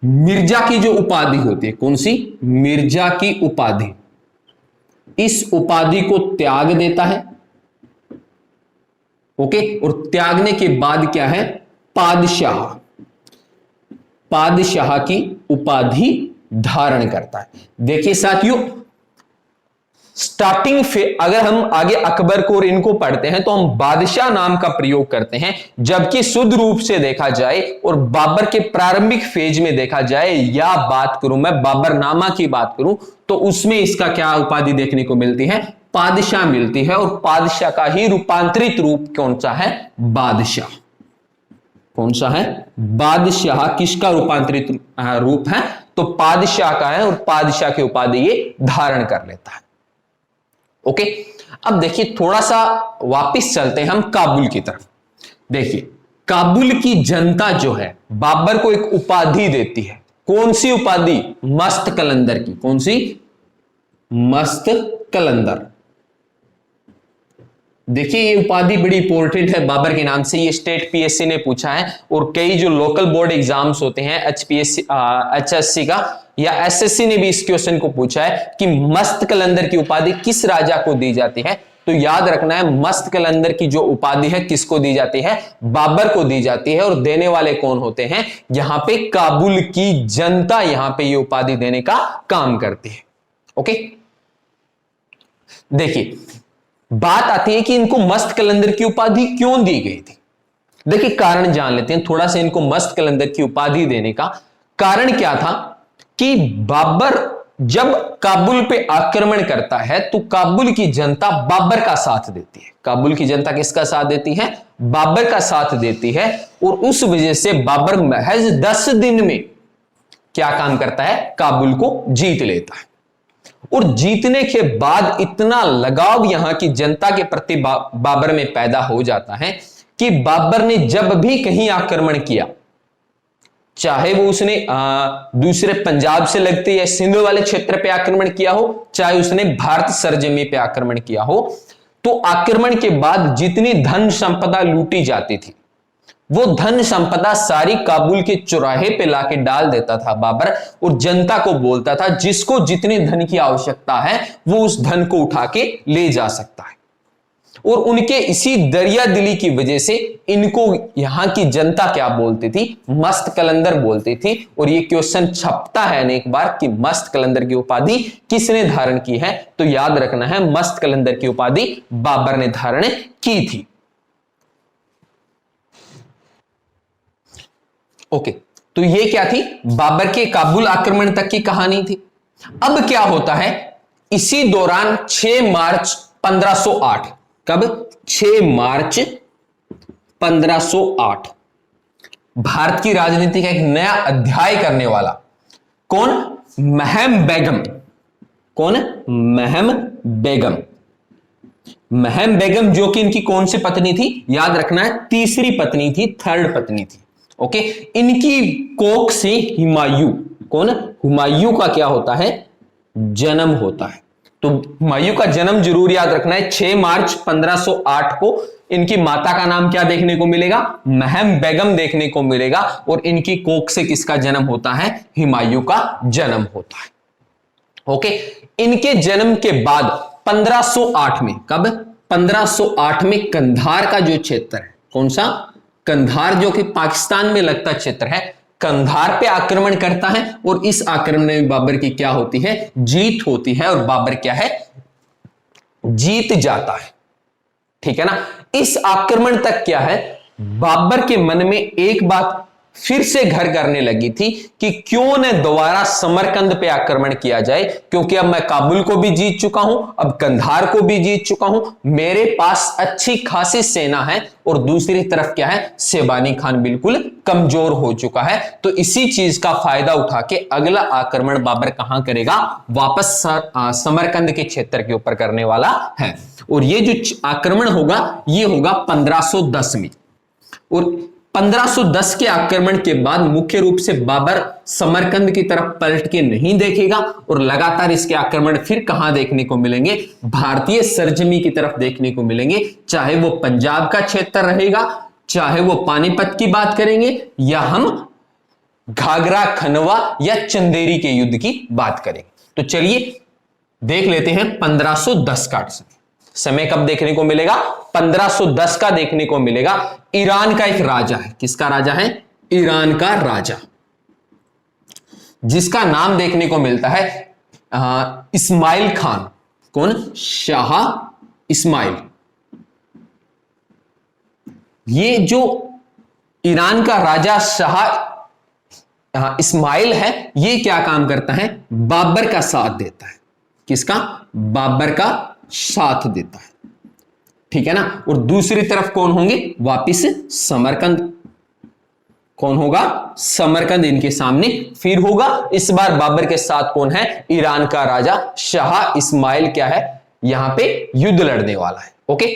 मिर्जा की जो उपाधि होती है, कौन सी? मिर्जा की उपाधि, इस उपाधि को त्याग देता है। ओके, और त्यागने के बाद क्या है? पादशाह की उपाधि धारण करता है। देखिए साथियों, स्टार्टिंग अगर हम आगे अकबर को और इनको पढ़ते हैं तो हम बादशाह नाम का प्रयोग करते हैं, जबकि शुद्ध रूप से देखा जाए और बाबर के प्रारंभिक फेज में देखा जाए, या बात करूं मैं बाबरनामा की बात करूं, तो उसमें इसका क्या उपाधि देखने को मिलती है? पादशाह मिलती है। और पादशाह का ही रूपांतरित रूप कौन सा है? बादशाह। कौन सा है? बादशाह। किसका रूपांतरित रूप है? तो पादशाह का है, और पादशाह की उपाधि ये धारण कर लेता है। ओके, अब देखिए थोड़ा सा वापस चलते हैं हम काबुल की तरफ। देखिए काबुल की जनता जो है बाबर को एक उपाधि देती है। कौन सी उपाधि? मस्त कलंदर की। कौन सी? मस्त कलंदर। देखिए ये उपाधि बड़ी इंपॉर्टेंट है बाबर के नाम से। ये स्टेट पीएससी ने पूछा है, और कई जो लोकल बोर्ड एग्जाम्स होते हैं एचएससी का या एसएससी ने भी इस क्वेश्चन को पूछा है कि मस्त कलंदर की उपाधि किस राजा को दी जाती है। तो याद रखना है, मस्त कलंदर की जो उपाधि है किसको दी जाती है? बाबर को दी जाती है। और देने वाले कौन होते हैं? यहां पे काबुल की जनता यहां पे ये उपाधि देने का काम करती है। ओके, देखिए बात आती है कि इनको मस्त कलंदर की उपाधि क्यों दी गई थी। देखिए कारण जान लेते हैं थोड़ा सा। इनको मस्त कलंदर की उपाधि देने का कारण क्या था कि बाबर जब काबुल पे आक्रमण करता है तो काबुल की जनता बाबर का साथ देती है। काबुल की जनता किसका साथ देती है? बाबर का साथ देती है। और उस वजह से बाबर महज 10 दिन में क्या काम करता है? काबुल को जीत लेता है। और जीतने के बाद इतना लगाव यहां की जनता के प्रति बाबर में पैदा हो जाता है कि बाबर ने जब भी कहीं आक्रमण किया, चाहे वो उसने दूसरे पंजाब से लगते या सिंध वाले क्षेत्र पे आक्रमण किया हो, चाहे उसने भारत सरजमी पे आक्रमण किया हो, तो आक्रमण के बाद जितनी धन संपदा लूटी जाती थी वो धन संपदा सारी काबुल के चौराहे पे लाके डाल देता था बाबर। और जनता को बोलता था जिसको जितने धन की आवश्यकता है वो उस धन को उठा के ले जा सकता है। और उनके इसी दरिया दिली की वजह से इनको यहां की जनता क्या बोलती थी? मस्त कलंदर बोलती थी। और ये क्वेश्चन छपता है अनेक बार कि मस्त कलंदर की उपाधि किसने धारण की है? तो याद रखना है मस्त कलंदर की उपाधि बाबर ने धारण की थी। ओके, तो ये क्या थी? बाबर के काबुल आक्रमण तक की कहानी थी। अब क्या होता है? इसी दौरान 6 मार्च 1508, कब? 6 मार्च 1508 भारत की राजनीति का एक नया अध्याय करने वाला कौन? महम बेगम। कौन? महम बेगम। महम बेगम जो कि इनकी कौन सी पत्नी थी? याद रखना है तीसरी पत्नी थी, थर्ड पत्नी थी। ओके, इनकी कोख से हुमायूं, कौन, हुमायूं का क्या होता है, जन्म होता है। तो हुमायूं का जन्म जरूर याद रखना है, 6 मार्च 1508 को। इनकी माता का नाम क्या देखने को मिलेगा, महम बेगम देखने को मिलेगा। और इनकी कोख से किसका जन्म होता है, हुमायूं का जन्म होता है। ओके, इनके जन्म के बाद 1508 में, कब, 1508 में कंधार का जो क्षेत्र है, कौन सा, कंधार, जो कि पाकिस्तान में लगता क्षेत्र है, कंधार पे आक्रमण करता है। और इस आक्रमण में बाबर की क्या होती है, जीत होती है। और बाबर क्या है, जीत जाता है। ठीक है ना। इस आक्रमण तक क्या है, बाबर के मन में एक बात फिर से घर करने लगी थी कि क्यों न दोबारा समरकंद पे आक्रमण किया जाए, क्योंकि अब मैं काबुल को भी जीत चुका हूं, अब कंधार को भी जीत चुका हूं, मेरे पास अच्छी खासी सेना है। और दूसरी तरफ क्या है, शेबानी खान बिल्कुल कमजोर हो चुका है। तो इसी चीज का फायदा उठा के अगला आक्रमण बाबर कहां करेगा, वापस समरकंद के क्षेत्र के ऊपर करने वाला है। और ये जो आक्रमण होगा ये होगा 1510 में। और 1510 के आक्रमण के बाद मुख्य रूप से बाबर समरकंद की तरफ पलट के नहीं देखेगा और लगातार इसके आक्रमण फिर कहां देखने को मिलेंगे, भारतीय सरजमी की तरफ देखने को मिलेंगे। चाहे वो पंजाब का क्षेत्र रहेगा, चाहे वो पानीपत की बात करेंगे, या हम घाघरा, खनवा या चंदेरी के युद्ध की बात करेंगे। तो चलिए देख लेते हैं 1510 का समय कब देखने को मिलेगा, 1510 का देखने को मिलेगा। ईरान का एक राजा है, किसका राजा है, ईरान का राजा, जिसका नाम देखने को मिलता है इस्माइल खान। कौन, शाह इस्माइल। ये जो ईरान का राजा शाह इस्माइल है, ये क्या काम करता है, बाबर का साथ देता है। किसका, बाबर का साथ देता है। ठीक है ना। और दूसरी तरफ कौन होंगे, वापिस समरकंद, कौन होगा, समरकंद इनके सामने फिर होगा। इस बार बाबर के साथ कौन है, ईरान का राजा शाह इस्माइल क्या है, यहां पे युद्ध लड़ने वाला है। ओके,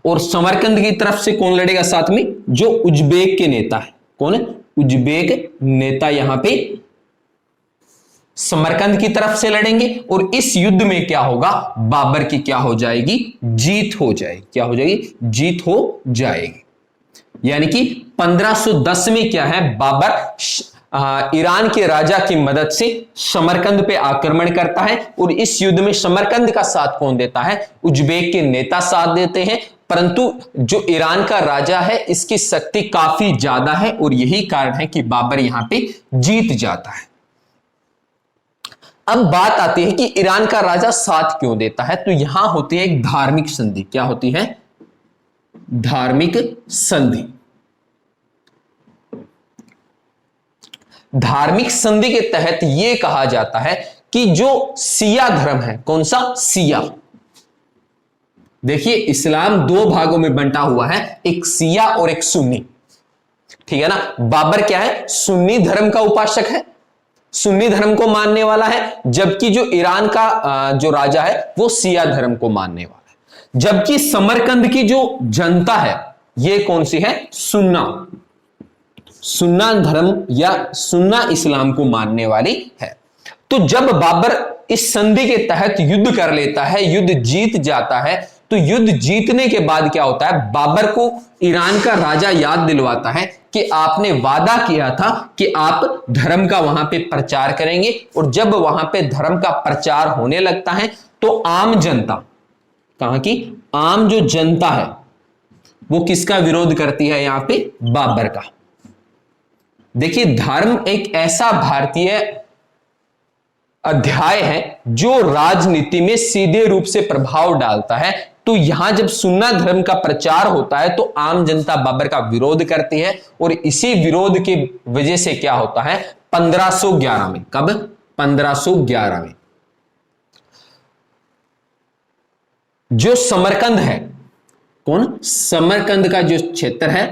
और समरकंद की तरफ से कौन लड़ेगा साथ में, जो उज्बेक के नेता है, कौन है, उज्बेक नेता यहां पे समरकंद की तरफ से लड़ेंगे। और इस युद्ध में क्या होगा, बाबर की क्या हो जाएगी, जीत हो जाएगी। क्या हो जाएगी, जीत हो जाएगी। यानी कि 1510 में क्या है, बाबर ईरान के राजा की मदद से समरकंद पे आक्रमण करता है। और इस युद्ध में समरकंद का साथ कौन देता है, उज्बेक के नेता साथ देते हैं। परंतु जो ईरान का राजा है इसकी शक्ति काफी ज्यादा है और यही कारण है कि बाबर यहां पे जीत जाता है। अब बात आती है कि ईरान का राजा साथ क्यों देता है, तो यहां होती है एक धार्मिक संधि। क्या होती है, धार्मिक संधि। धार्मिक संधि के तहत यह कहा जाता है कि जो सिया धर्म है, कौन सा, सिया। देखिए इस्लाम दो भागों में बंटा हुआ है, एक सिया और एक सुन्नी। ठीक है ना। बाबर क्या है, सुन्नी धर्म का उपासक है, सुन्नी धर्म को मानने वाला है, जबकि जो ईरान का जो राजा है वो सिया धर्म को मानने वाला है। जबकि समरकंद की जो जनता है ये कौन सी है, सुन्ना, सुन्ना धर्म या सुन्ना इस्लाम को मानने वाली है। तो जब बाबर इस संधि के तहत युद्ध कर लेता है, युद्ध जीत जाता है, तो युद्ध जीतने के बाद क्या होता है, बाबर को ईरान का राजा याद दिलवाता है कि आपने वादा किया था कि आप धर्म का वहां पे प्रचार करेंगे। और जब वहां पे धर्म का प्रचार होने लगता है तो आम जनता, कहां की, आम जो जनता है वो किसका विरोध करती है, यहां पे बाबर का। देखिए धर्म एक ऐसा भारतीय अध्याय है जो राजनीति में सीधे रूप से प्रभाव डालता है। तो यहां जब सुन्ना धर्म का प्रचार होता है तो आम जनता बाबर का विरोध करती है। और इसी विरोध की वजह से क्या होता है, 1511 में, कब, 1511 में जो समरकंद है, कौन, समरकंद का जो क्षेत्र है,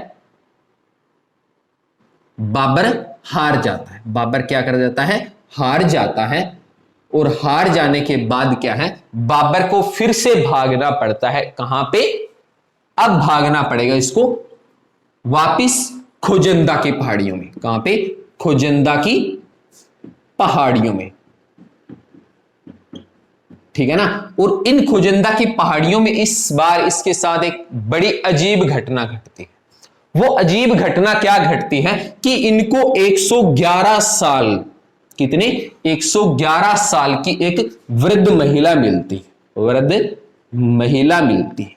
बाबर हार जाता है। बाबर क्या कर जाता है, हार जाता है। और हार जाने के बाद क्या है, बाबर को फिर से भागना पड़ता है। कहां पे, अब भागना पड़ेगा इसको वापिस खोजंदा की पहाड़ियों में। कहां पे? खोजंदा की पहाड़ियों में, ठीक है ना। और इन खोजंदा की पहाड़ियों में इस बार इसके साथ एक बड़ी अजीब घटना घटती है। वो अजीब घटना क्या घटती है कि इनको 111 साल, कितने? 111 साल की एक वृद्ध महिला मिलती है, वृद्ध महिला मिलती है,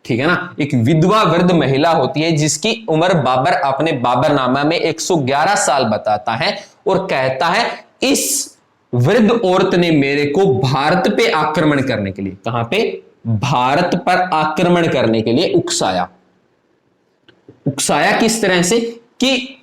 ठीक है ना। एक विधवा वृद्ध महिला होती है जिसकी उम्र बाबर अपने बाबरनामा में 111 साल बताता है और कहता है इस वृद्ध औरत ने मेरे को भारत पे आक्रमण करने के लिए, कहां पे? भारत पर आक्रमण करने के लिए उकसाया। उकसाया किस तरह से कि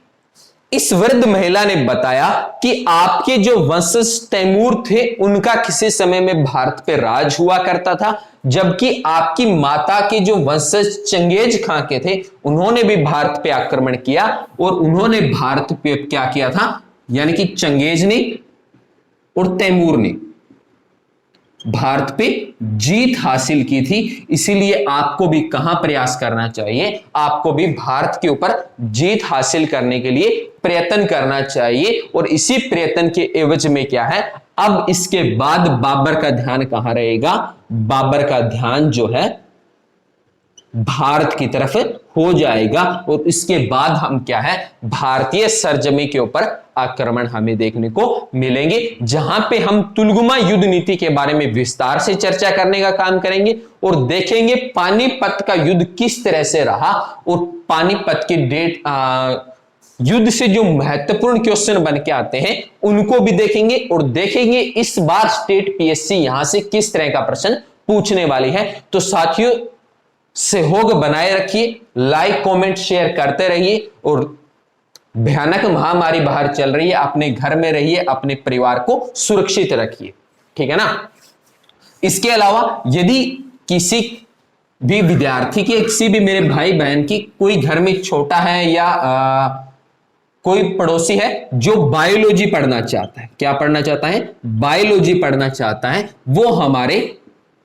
इस वृद्ध महिला ने बताया कि आपके जो वंशज तैमूर थे उनका किसी समय में भारत पे राज हुआ करता था, जबकि आपकी माता के जो वंशज चंगेज खां के थे उन्होंने भी भारत पे आक्रमण किया और उन्होंने भारत पे क्या किया था, यानी कि चंगेज ने और तैमूर ने भारत पे जीत हासिल की थी। इसीलिए आपको भी कहां प्रयास करना चाहिए? आपको भी भारत के ऊपर जीत हासिल करने के लिए प्रयत्न करना चाहिए। और इसी प्रयत्न के एवज में क्या है, अब इसके बाद बाबर का ध्यान कहां रहेगा? बाबर का ध्यान जो है भारत की तरफ हो जाएगा और इसके बाद हम क्या है, भारतीय सरजमी के ऊपर आक्रमण हमें देखने को मिलेंगे, जहां पे हम तुलगुमा युद्ध नीति के बारे में विस्तार से चर्चा करने का काम करेंगे और देखेंगे पानीपत का युद्ध किस तरह से रहा और पानीपत की डेट युद्ध से जो महत्वपूर्ण क्वेश्चन बन के आते हैं उनको भी देखेंगे और देखेंगे इस बार स्टेट पीएससी यहां से किस तरह का प्रश्न पूछने वाली है। तो साथियों, सहयोग बनाए रखिए, लाइक कमेंट शेयर करते रहिए और भयानक महामारी बाहर चल रही है, अपने घर में रहिए, अपने परिवार को सुरक्षित रखिए, ठीक है ना। इसके अलावा यदि किसी भी विद्यार्थी की, किसी भी मेरे भाई बहन की कोई घर में छोटा है या कोई पड़ोसी है जो बायोलॉजी पढ़ना चाहता है, क्या पढ़ना चाहता है? बायोलॉजी पढ़ना चाहता है, वो हमारे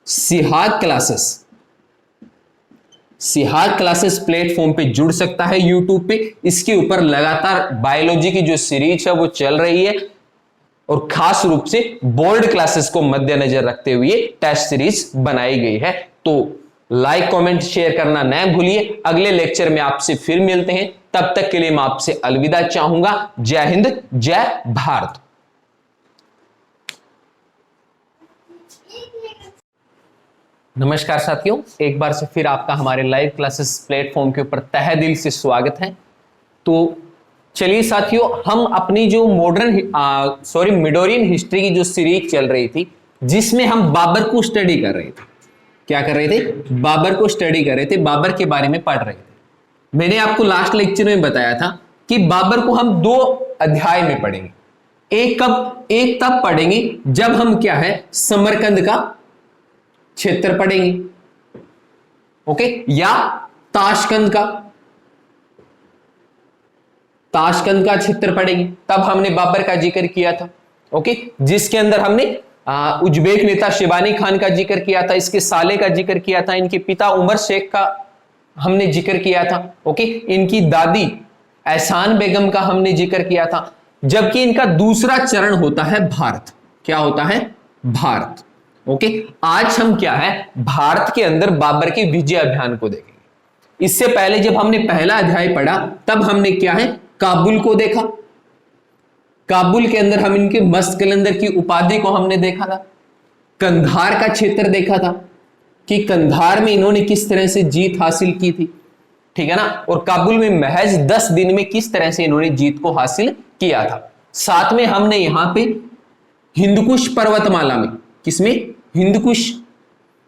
सिहाग क्लासेस प्लेटफॉर्म पे जुड़ सकता है यूट्यूब पे। इसके ऊपर लगातार बायोलॉजी की जो सीरीज है वो चल रही है और खास रूप से बोर्ड क्लासेस को मद्देनजर रखते हुए टेस्ट सीरीज बनाई गई है। तो लाइक कमेंट शेयर करना न भूलिए। अगले लेक्चर में आपसे फिर मिलते हैं, तब तक के लिए मैं आपसे अलविदा चाहूंगा। जय हिंद, जय भारत। नमस्कार साथियों, एक बार से फिर आपका हमारे लाइव क्लासेस प्लेटफॉर्म के ऊपर तहे दिल से स्वागत है। तो चलिए साथियों, हम अपनी जो मिडोरियन हिस्ट्री की जो सीरीज चल रही थी जिसमें हम बाबर को स्टडी कर रहे थे, क्या कर रहे थे? बाबर को स्टडी कर रहे थे, बाबर के बारे में पढ़ रहे थे। मैंने आपको लास्ट लेक्चर में बताया था कि बाबर को हम 2 अध्याय में पढ़ेंगे। एक तब पढ़ेंगे जब हम क्या है, समरकंद का क्षेत्र पढ़ेंगे, ओके, या ताशकंद का क्षेत्र पढ़ेंगे। तब हमने बाबर का जिक्र किया था, ओके, जिसके अंदर हमने उज्बेक नेता शिबानी खान का जिक्र किया था, इसके साले का जिक्र किया था, इनके पिता उमर शेख का हमने जिक्र किया था, ओके, इनकी दादी एहसान बेगम का हमने जिक्र किया था। जबकि इनका दूसरा चरण होता है भारत। क्या होता है? भारत, ओके। आज हम क्या है, भारत के अंदर बाबर के विजय अभियान को देखेंगे। इससे पहले जब हमने पहला अध्याय पढ़ा तब हमने क्या है, काबुल को देखा। काबुल के अंदर हम इनके मस्त कलंदर की उपाधि को हमने देखा था। कंधार का क्षेत्र देखा था कि कंधार में इन्होंने किस तरह से जीत हासिल की थी, ठीक है ना। और काबुल में महज 10 दिन में किस तरह से इन्होंने जीत को हासिल किया था। साथ में हमने यहां पे हिंदकुश पर्वतमाला में, किसमें? हिंदकुश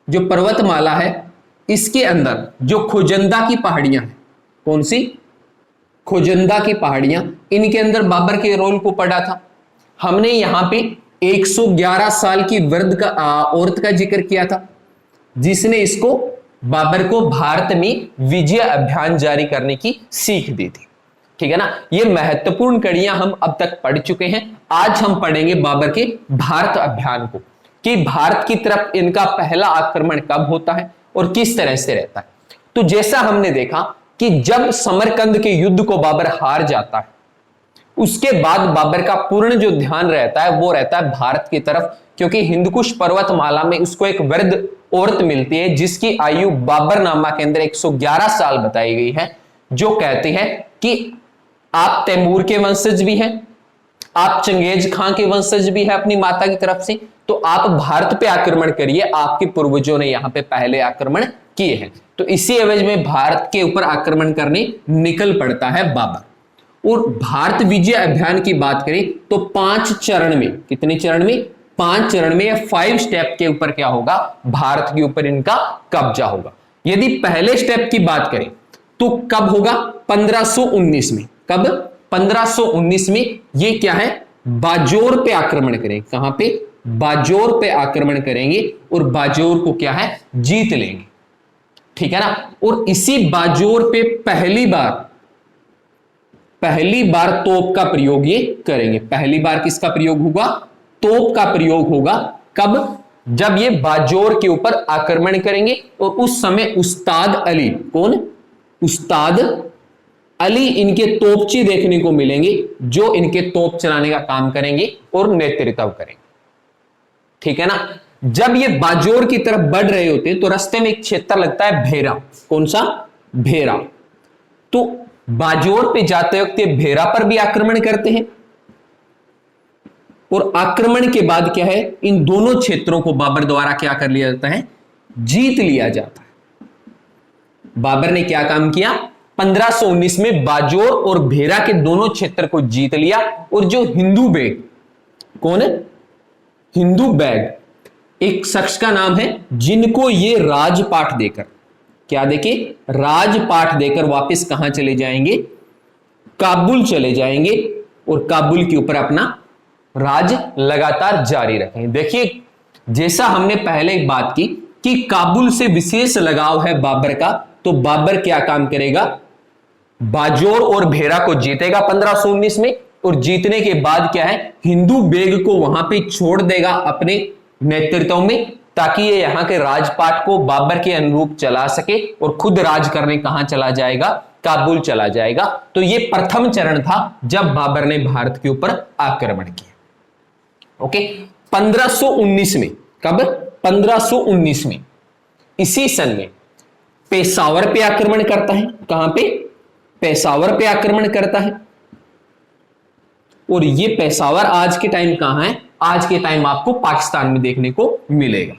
जो पर्वतमाला है इसके अंदर जो खोजंदा की पहाड़ियां हैं, कौन सी? खोजंदा की पहाड़ियां, इनके अंदर बाबर के रोल को पढ़ा था। हमने यहां पे 111 साल की वृद्ध औरत का जिक्र किया था जिसने इसको बाबर को भारत में विजय अभियान जारी करने की सीख दी थी, ठीक है ना। ये महत्वपूर्ण कड़ियां हम अब तक पढ़ चुके हैं। आज हम पढ़ेंगे बाबर के भारत अभियान को, कि भारत की तरफ इनका पहला आक्रमण कब होता है और किस तरह से रहता है। तो जैसा हमने देखा कि जब समरकंद के युद्ध को बाबर हार जाता है, उसके बाद बाबर का पूर्ण जो ध्यान रहता है वो रहता है भारत की तरफ, क्योंकि हिंदकुश पर्वतमाला में उसको एक वृद्ध औरत मिलती है जिसकी आयु बाबरनामा के अंदर 111 साल बताई गई है, जो कहती है कि आप तैमूर के वंशज भी हैं, आप चंगेज खां के वंशज भी है अपनी माता की तरफ से, तो आप भारत पे आक्रमण करिए, आपके पूर्वजों ने यहां पे पहले आक्रमण किए हैं। तो इसी एवज में भारत के ऊपर आक्रमण करने निकल पड़ता है बाबर। और भारत विजय अभियान की बात करें तो 5 चरण में, कितने चरण में, 5 चरण में या 5 स्टेप के ऊपर क्या होगा, भारत के ऊपर इनका कब्जा होगा। यदि पहले स्टेप की बात करें तो कब होगा, 1519 में। कब, 1519 में। ये क्या है, बाजोर पे आक्रमण करेंगे। कहां पे, बाजोर पे आक्रमण करेंगे और बाजोर को क्या है, जीत लेंगे, ठीक है ना। और इसी बाजोर पे पहली बार तोप का प्रयोग ये करेंगे। पहली बार किसका प्रयोग होगा, तोप का प्रयोग होगा। कब, जब ये बाजोर के ऊपर आक्रमण करेंगे और उस समय उस्ताद अली, कौन, उस्ताद अली इनके तोपची देखने को मिलेंगे, जो इनके तोप चलाने का काम करेंगे और नेतृत्व करेंगे, ठीक है ना। जब ये बाजोर की तरफ बढ़ रहे होते तो रास्ते में एक क्षेत्र लगता है भेरा। कौन सा, भेरा। तो बाजोर पे जाते वक्त ये भेरा पर भी आक्रमण करते हैं और आक्रमण के बाद क्या है, इन दोनों क्षेत्रों को बाबर द्वारा क्या कर लिया जाता है, जीत लिया जाता है। बाबर ने क्या काम किया, 1519 में बाजोर और भेरा के दोनों क्षेत्र को जीत लिया और जो हिंदू बेग, कौन है, हिंदू बैग, एक शख्स का नाम है, जिनको ये राजपाट देकर, क्या देके, राजपाट देकर वापस कहां चले जाएंगे, काबुल चले जाएंगे और काबुल के ऊपर अपना राज लगातार जारी रखेंगे। देखिए, जैसा हमने पहले एक बात की कि काबुल से विशेष लगाव है बाबर का, तो बाबर क्या काम करेगा, बाजोर और भेरा को जीतेगा 1519 में, और जीतने के बाद क्या है, हिंदू बेग को वहां पे छोड़ देगा अपने नेतृत्व में, ताकि ये यहां के राजपाट को बाबर के अनुरूप चला सके और खुद राज करने कहां चला जाएगा, काबुल चला जाएगा। तो ये प्रथम चरण था जब बाबर ने भारत के ऊपर आक्रमण किया। ओके, 1519 में, कब, 1519 में, इसी सन में पेशावर पे आक्रमण करता है। कहां पे, पेशावर पे आक्रमण करता है। और ये पेशावर आज के टाइम कहां है, आज के टाइम आपको पाकिस्तान में देखने को मिलेगा।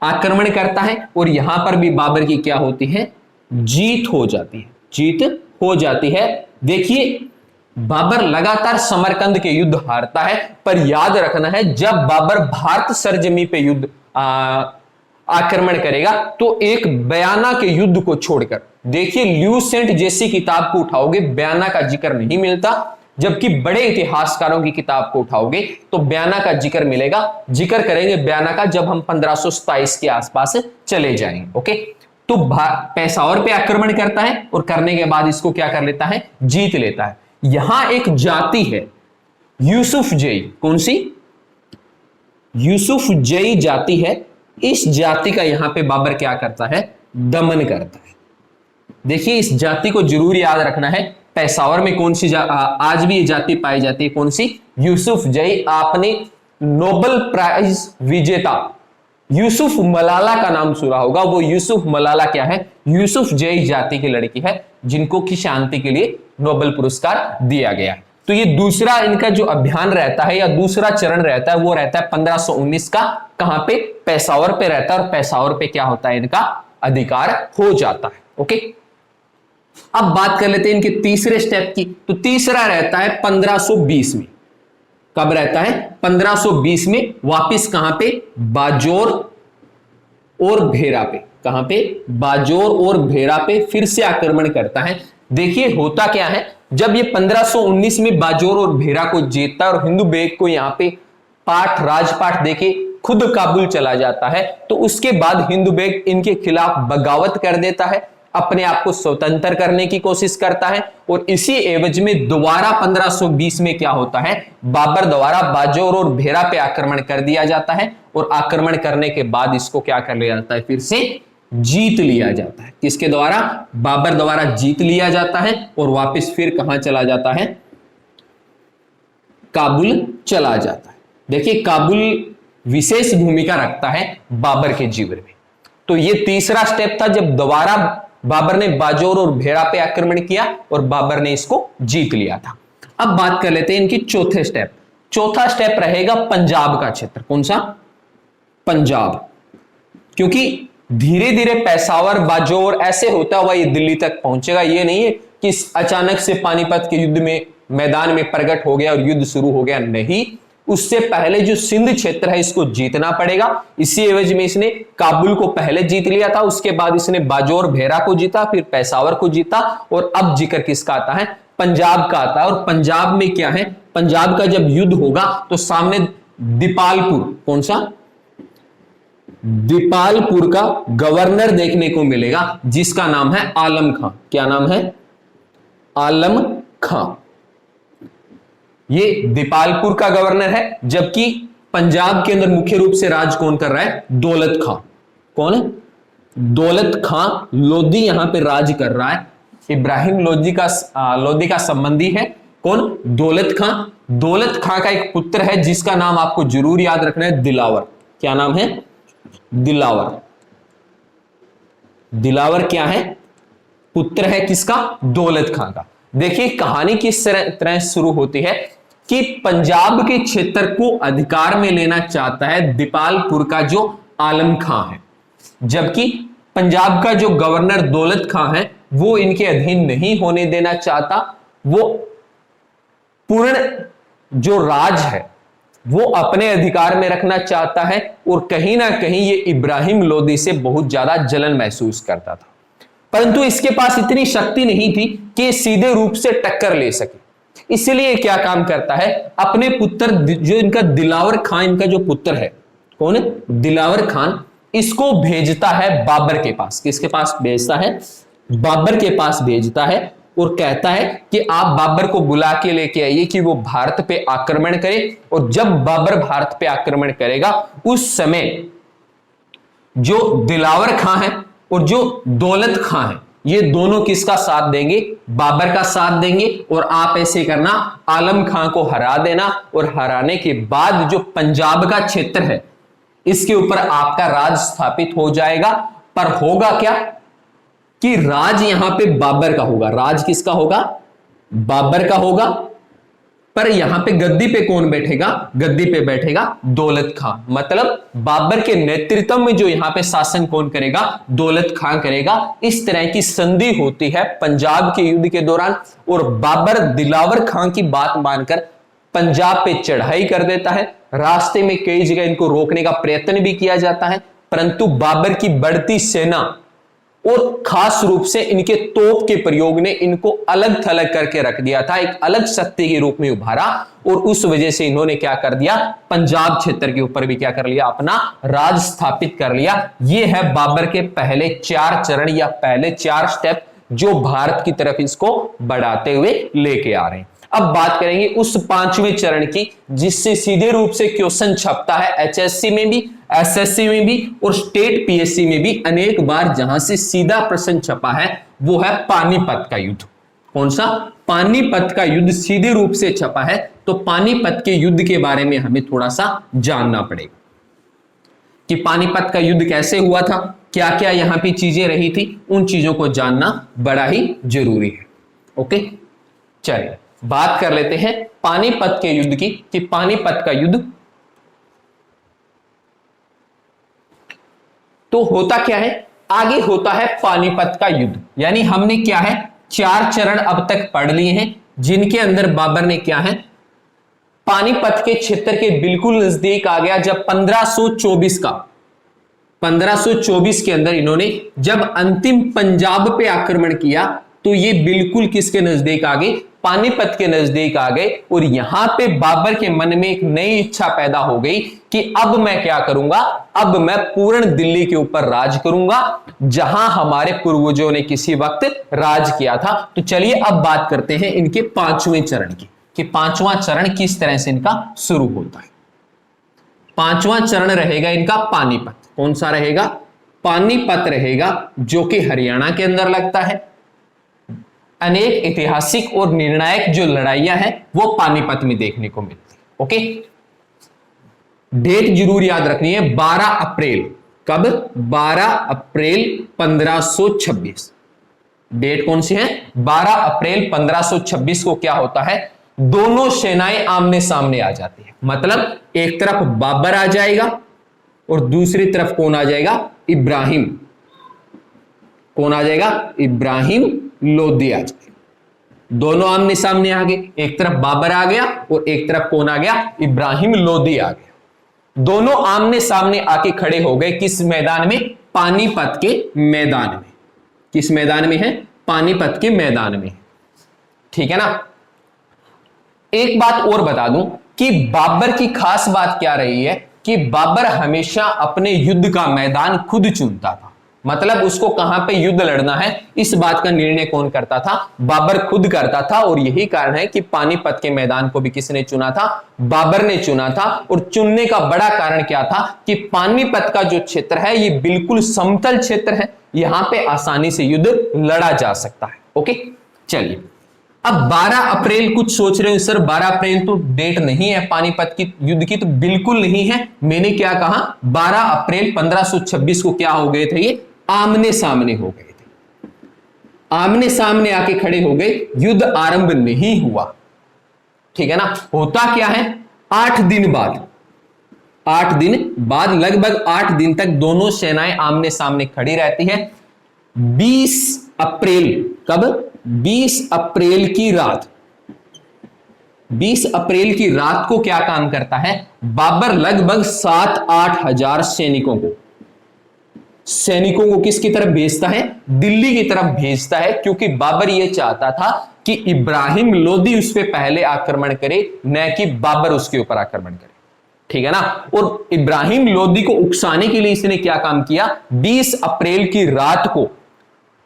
आक्रमण करता है और यहां पर भी बाबर की क्या होती है, जीत हो जाती है, जीत हो जाती है। देखिए, बाबर लगातार समरकंद के युद्ध हारता है, पर याद रखना है जब बाबर भारत सरजमी पे युद्ध आक्रमण करेगा तो एक बयाना के युद्ध को छोड़कर, देखिए ल्यूसेंट जैसी किताब को उठाओगे, बयाना का जिक्र नहीं मिलता, जबकि बड़े इतिहासकारों की किताब को उठाओगे तो बयाना का जिक्र मिलेगा। जिक्र करेंगे बयाना का जब हम 1527 के आसपास चले जाएंगे। ओके, तो पेशावर पे आक्रमण करता है और करने के बाद इसको क्या कर लेता है, जीत लेता है। यहां एक जाति है यूसुफ जई, कौन सी, यूसुफ जई जाति है। इस जाति का यहां पे बाबर क्या करता है, दमन करता है। देखिए, इस जाति को जरूर याद रखना है। पेशावर में कौन सी आज भी ये जाति पाई जाती है, कौन सी, यूसुफ जई। आपने नोबेल प्राइज विजेता यूसुफ मलाला का नाम सुना होगा। वो यूसुफ मलाला क्या है, यूसुफ जई जाति की लड़की है, जिनको की शांति के लिए नोबेल पुरस्कार दिया गया। तो ये दूसरा इनका जो अभियान रहता है या दूसरा चरण रहता है वो रहता है 1519 का। कहां पे, पेशावर पे रहता है, और पेशावर पे क्या होता है, इनका अधिकार हो जाता है। ओके, अब बात कर लेते हैं इनके तीसरे स्टेप की। तो तीसरा रहता है 1520 में। कब रहता है, 1520 में। वापिस कहां पे, बाजोर और भेरा पे। कहां पे, बाजोर और भेरा पे फिर से आक्रमण करता है। देखिए, होता क्या है, जब ये 1519 में बाजोर और भेरा को जीतता है और हिंदू बेग को यहां पे राजपाट देके खुद काबुल चला जाता है, तो उसके बाद हिंदू बेग इनके खिलाफ बगावत कर देता है, अपने आप को स्वतंत्र करने की कोशिश करता है। और इसी एवज में दोबारा 1520 में क्या होता है, बाबर द्वारा बाजोर और भेरा पे आक्रमण कर दिया जाता है, और आक्रमण करने के बाद इसको क्या कर लिया जाता है, फिर से जीत लिया जाता है। किसके द्वारा? बाबर द्वारा जीत लिया जाता है और वापस फिर कहां चला जाता है? काबुल चला जाता है। देखिए काबुल विशेष भूमिका रखता है बाबर के जीवन में। तो ये तीसरा स्टेप था जब दोबारा बाबर ने बाजोर और भेड़ा पे आक्रमण किया और बाबर ने इसको जीत लिया था। अब बात कर लेते हैं इनकी चौथे स्टेप। चौथा स्टेप रहेगा पंजाब का क्षेत्र। कौन सा? पंजाब। क्योंकि धीरे धीरे पेशावर, बाजोर ऐसे होता हुआ ये दिल्ली तक पहुंचेगा। ये नहीं है कि अचानक से पानीपत के युद्ध में मैदान में प्रकट हो गया और युद्ध शुरू हो गया, नहीं। उससे पहले जो सिंध क्षेत्र है इसको जीतना पड़ेगा। इसी एवज में इसने काबुल को पहले जीत लिया था, उसके बाद इसने बाजोर भेड़ा को जीता, फिर पेशावर को जीता और अब जिक्र किसका आता है? पंजाब का आता है। और पंजाब में क्या है? पंजाब का जब युद्ध होगा तो सामने दीपालपुर, कौन सा? दीपालपुर का गवर्नर देखने को मिलेगा जिसका नाम है आलम खां। क्या नाम है? आलम खां। ये दीपालपुर का गवर्नर है, जबकि पंजाब के अंदर मुख्य रूप से राज कौन कर रहा है? दौलत खां। कौन है? दौलत खां लोधी यहां पे राज कर रहा है। इब्राहिम लोधी का संबंधी है। कौन? दौलत खां। दौलत खां का एक पुत्र है जिसका नाम आपको जरूर याद रखना है, दिलावर। क्या नाम है? दिलावर। दिलावर क्या है? पुत्र है किसका? दौलत खां का। देखिए कहानी किस तरह शुरू होती है कि पंजाब के क्षेत्र को अधिकार में लेना चाहता है दीपालपुर का जो आलम खां है, जबकि पंजाब का जो गवर्नर दौलत खां है वो इनके अधीन नहीं होने देना चाहता। वो पूर्ण जो राज है वो अपने अधिकार में रखना चाहता है और कहीं ना कहीं ये इब्राहिम लोदी से बहुत ज्यादा जलन महसूस करता था, परंतु इसके पास इतनी शक्ति नहीं थी कि सीधे रूप से टक्कर ले सके। इसलिए क्या काम करता है? अपने पुत्र जो इनका दिलावर खान, इनका जो पुत्र है, कौन है? दिलावर खान, इसको भेजता है बाबर के पास। किसके पास भेजता है? बाबर के पास भेजता है और कहता है कि आप बाबर को बुला के लेके आइए कि वो भारत पे आक्रमण करे। और जब बाबर भारत पे आक्रमण करेगा उस समय जो दिलावर खां है और जो दौलत खां है ये दोनों किसका साथ देंगे? बाबर का साथ देंगे। और आप ऐसे करना, आलम खां को हरा देना और हराने के बाद जो पंजाब का क्षेत्र है इसके ऊपर आपका राज स्थापित हो जाएगा। पर होगा क्या कि राज यहां पे बाबर का होगा। राज किसका होगा? बाबर का होगा। पर यहां पे गद्दी पे कौन बैठेगा? गद्दी पे बैठेगा दौलत खां। मतलब बाबर के नेतृत्व में जो यहां पे शासन कौन करेगा? दौलत खां करेगा। इस तरह की संधि होती है पंजाब के युद्ध के दौरान और बाबर दिलावर खां की बात मानकर पंजाब पे चढ़ाई कर देता है। रास्ते में कई जगह इनको रोकने का प्रयत्न भी किया जाता है, परंतु बाबर की बढ़ती सेना और खास रूप से इनके तोप के प्रयोग ने इनको अलग थलग करके रख दिया था, एक अलग शक्ति के रूप में उभारा। और उस वजह से इन्होंने क्या कर दिया? पंजाब क्षेत्र के ऊपर भी क्या कर लिया? अपना राज स्थापित कर लिया। यह है बाबर के पहले 4 चरण या पहले 4 स्टेप जो भारत की तरफ इसको बढ़ाते हुए लेके आ रहे हैं। अब बात करेंगे उस 5वें चरण की जिससे सीधे रूप से क्वेश्चन छपता है एचएससी में भी, एसएससी में भी और स्टेट पीएससी में भी अनेक बार, जहां से सीधा प्रश्न छपा है वो है पानीपत का युद्ध। कौन सा? पानीपत का युद्ध सीधे रूप से छपा है। तो पानीपत के युद्ध के बारे में हमें थोड़ा सा जानना पड़ेगा कि पानीपत का युद्ध कैसे हुआ था, क्या क्या यहां पे चीजें रही थी, उन चीजों को जानना बड़ा ही जरूरी है। ओके, चलिए बात कर लेते हैं पानीपत के युद्ध की कि पानीपत का युद्ध तो होता क्या है। आगे होता है पानीपत का युद्ध। यानी हमने क्या है 4 चरण अब तक पढ़ लिए हैं जिनके अंदर बाबर ने क्या है पानीपत के क्षेत्र के बिल्कुल नजदीक आ गया। जब 1524 के अंदर इन्होंने जब अंतिम पंजाब पे आक्रमण किया तो ये बिल्कुल किसके नजदीक आ गए? पानीपत के नजदीक आ गए। और यहां पे बाबर के मन में एक नई इच्छा पैदा हो गई कि अब मैं क्या करूंगा? अब मैं पूर्ण दिल्ली के ऊपर राज करूंगा जहां हमारे पूर्वजों ने किसी वक्त राज किया था। तो चलिए अब बात करते हैं इनके 5वें चरण की कि 5वां चरण किस तरह से इनका शुरू होता है। 5वां चरण रहेगा इनका पानीपत। कौन सा रहेगा? पानीपत रहेगा जो कि हरियाणा के अंदर लगता है। अनेक ऐतिहासिक और निर्णायक जो लड़ाइयां हैं वो पानीपत में देखने को मिलती है। ओके, डेट जरूर याद रखनी है, 12 अप्रैल। कब? 12 अप्रैल 1526। डेट कौन सी है? 12 अप्रैल 1526 को क्या होता है, दोनों सेनाएं आमने सामने आ जाती है। मतलब एक तरफ बाबर आ जाएगा और दूसरी तरफ कौन आ जाएगा? इब्राहिम। कौन आ जाएगा? इब्राहिम लोदी आ जाएगा। दोनों आमने सामने आ गए, एक तरफ बाबर आ गया और एक तरफ कौन आ गया? इब्राहिम लोदी आ गया। दोनों आमने सामने आके खड़े हो गए किस मैदान में? पानीपत के मैदान में। किस मैदान में है? पानीपत के मैदान में। ठीक है ना। एक बात और बता दूं कि बाबर की खास बात क्या रही है कि बाबर हमेशा अपने युद्ध का मैदान खुद चुनता था। मतलब उसको कहां पे युद्ध लड़ना है इस बात का निर्णय कौन करता था? बाबर खुद करता था। और यही कारण है कि पानीपत के मैदान को भी किसने चुना था? बाबर ने चुना था। और चुनने का बड़ा कारण क्या था कि पानीपत का जो क्षेत्र है ये बिल्कुल समतल क्षेत्र है, यहां पे आसानी से युद्ध लड़ा जा सकता है। ओके, चलिए अब 12 अप्रैल, कुछ सोच रहे हो सर 12 अप्रैल तो डेट नहीं है पानीपत की युद्ध की, तो बिल्कुल नहीं है। मैंने क्या कहा? 12 अप्रैल 1526 को क्या हो गए थे? ये आमने सामने हो गए थे। आमने सामने आके खड़े हो गए, युद्ध आरंभ नहीं हुआ। ठीक है ना। होता क्या है, 8 दिन बाद, 8 दिन बाद, लगभग 8 दिन तक दोनों सेनाएं आमने सामने खड़ी रहती है। 20 अप्रैल, कब? 20 अप्रैल की रात, 20 अप्रैल की रात को क्या काम करता है? बाबर लगभग 7-8 हजार सैनिकों को किसकी तरफ भेजता है? दिल्ली की तरफ भेजता है, क्योंकि बाबर यह चाहता था कि इब्राहिम लोदी उस पर पहले आक्रमण करे, न कि बाबर उसके ऊपर आक्रमण करे। ठीक है ना। और इब्राहिम लोदी को उकसाने के लिए इसने क्या काम किया? 20 अप्रैल की रात को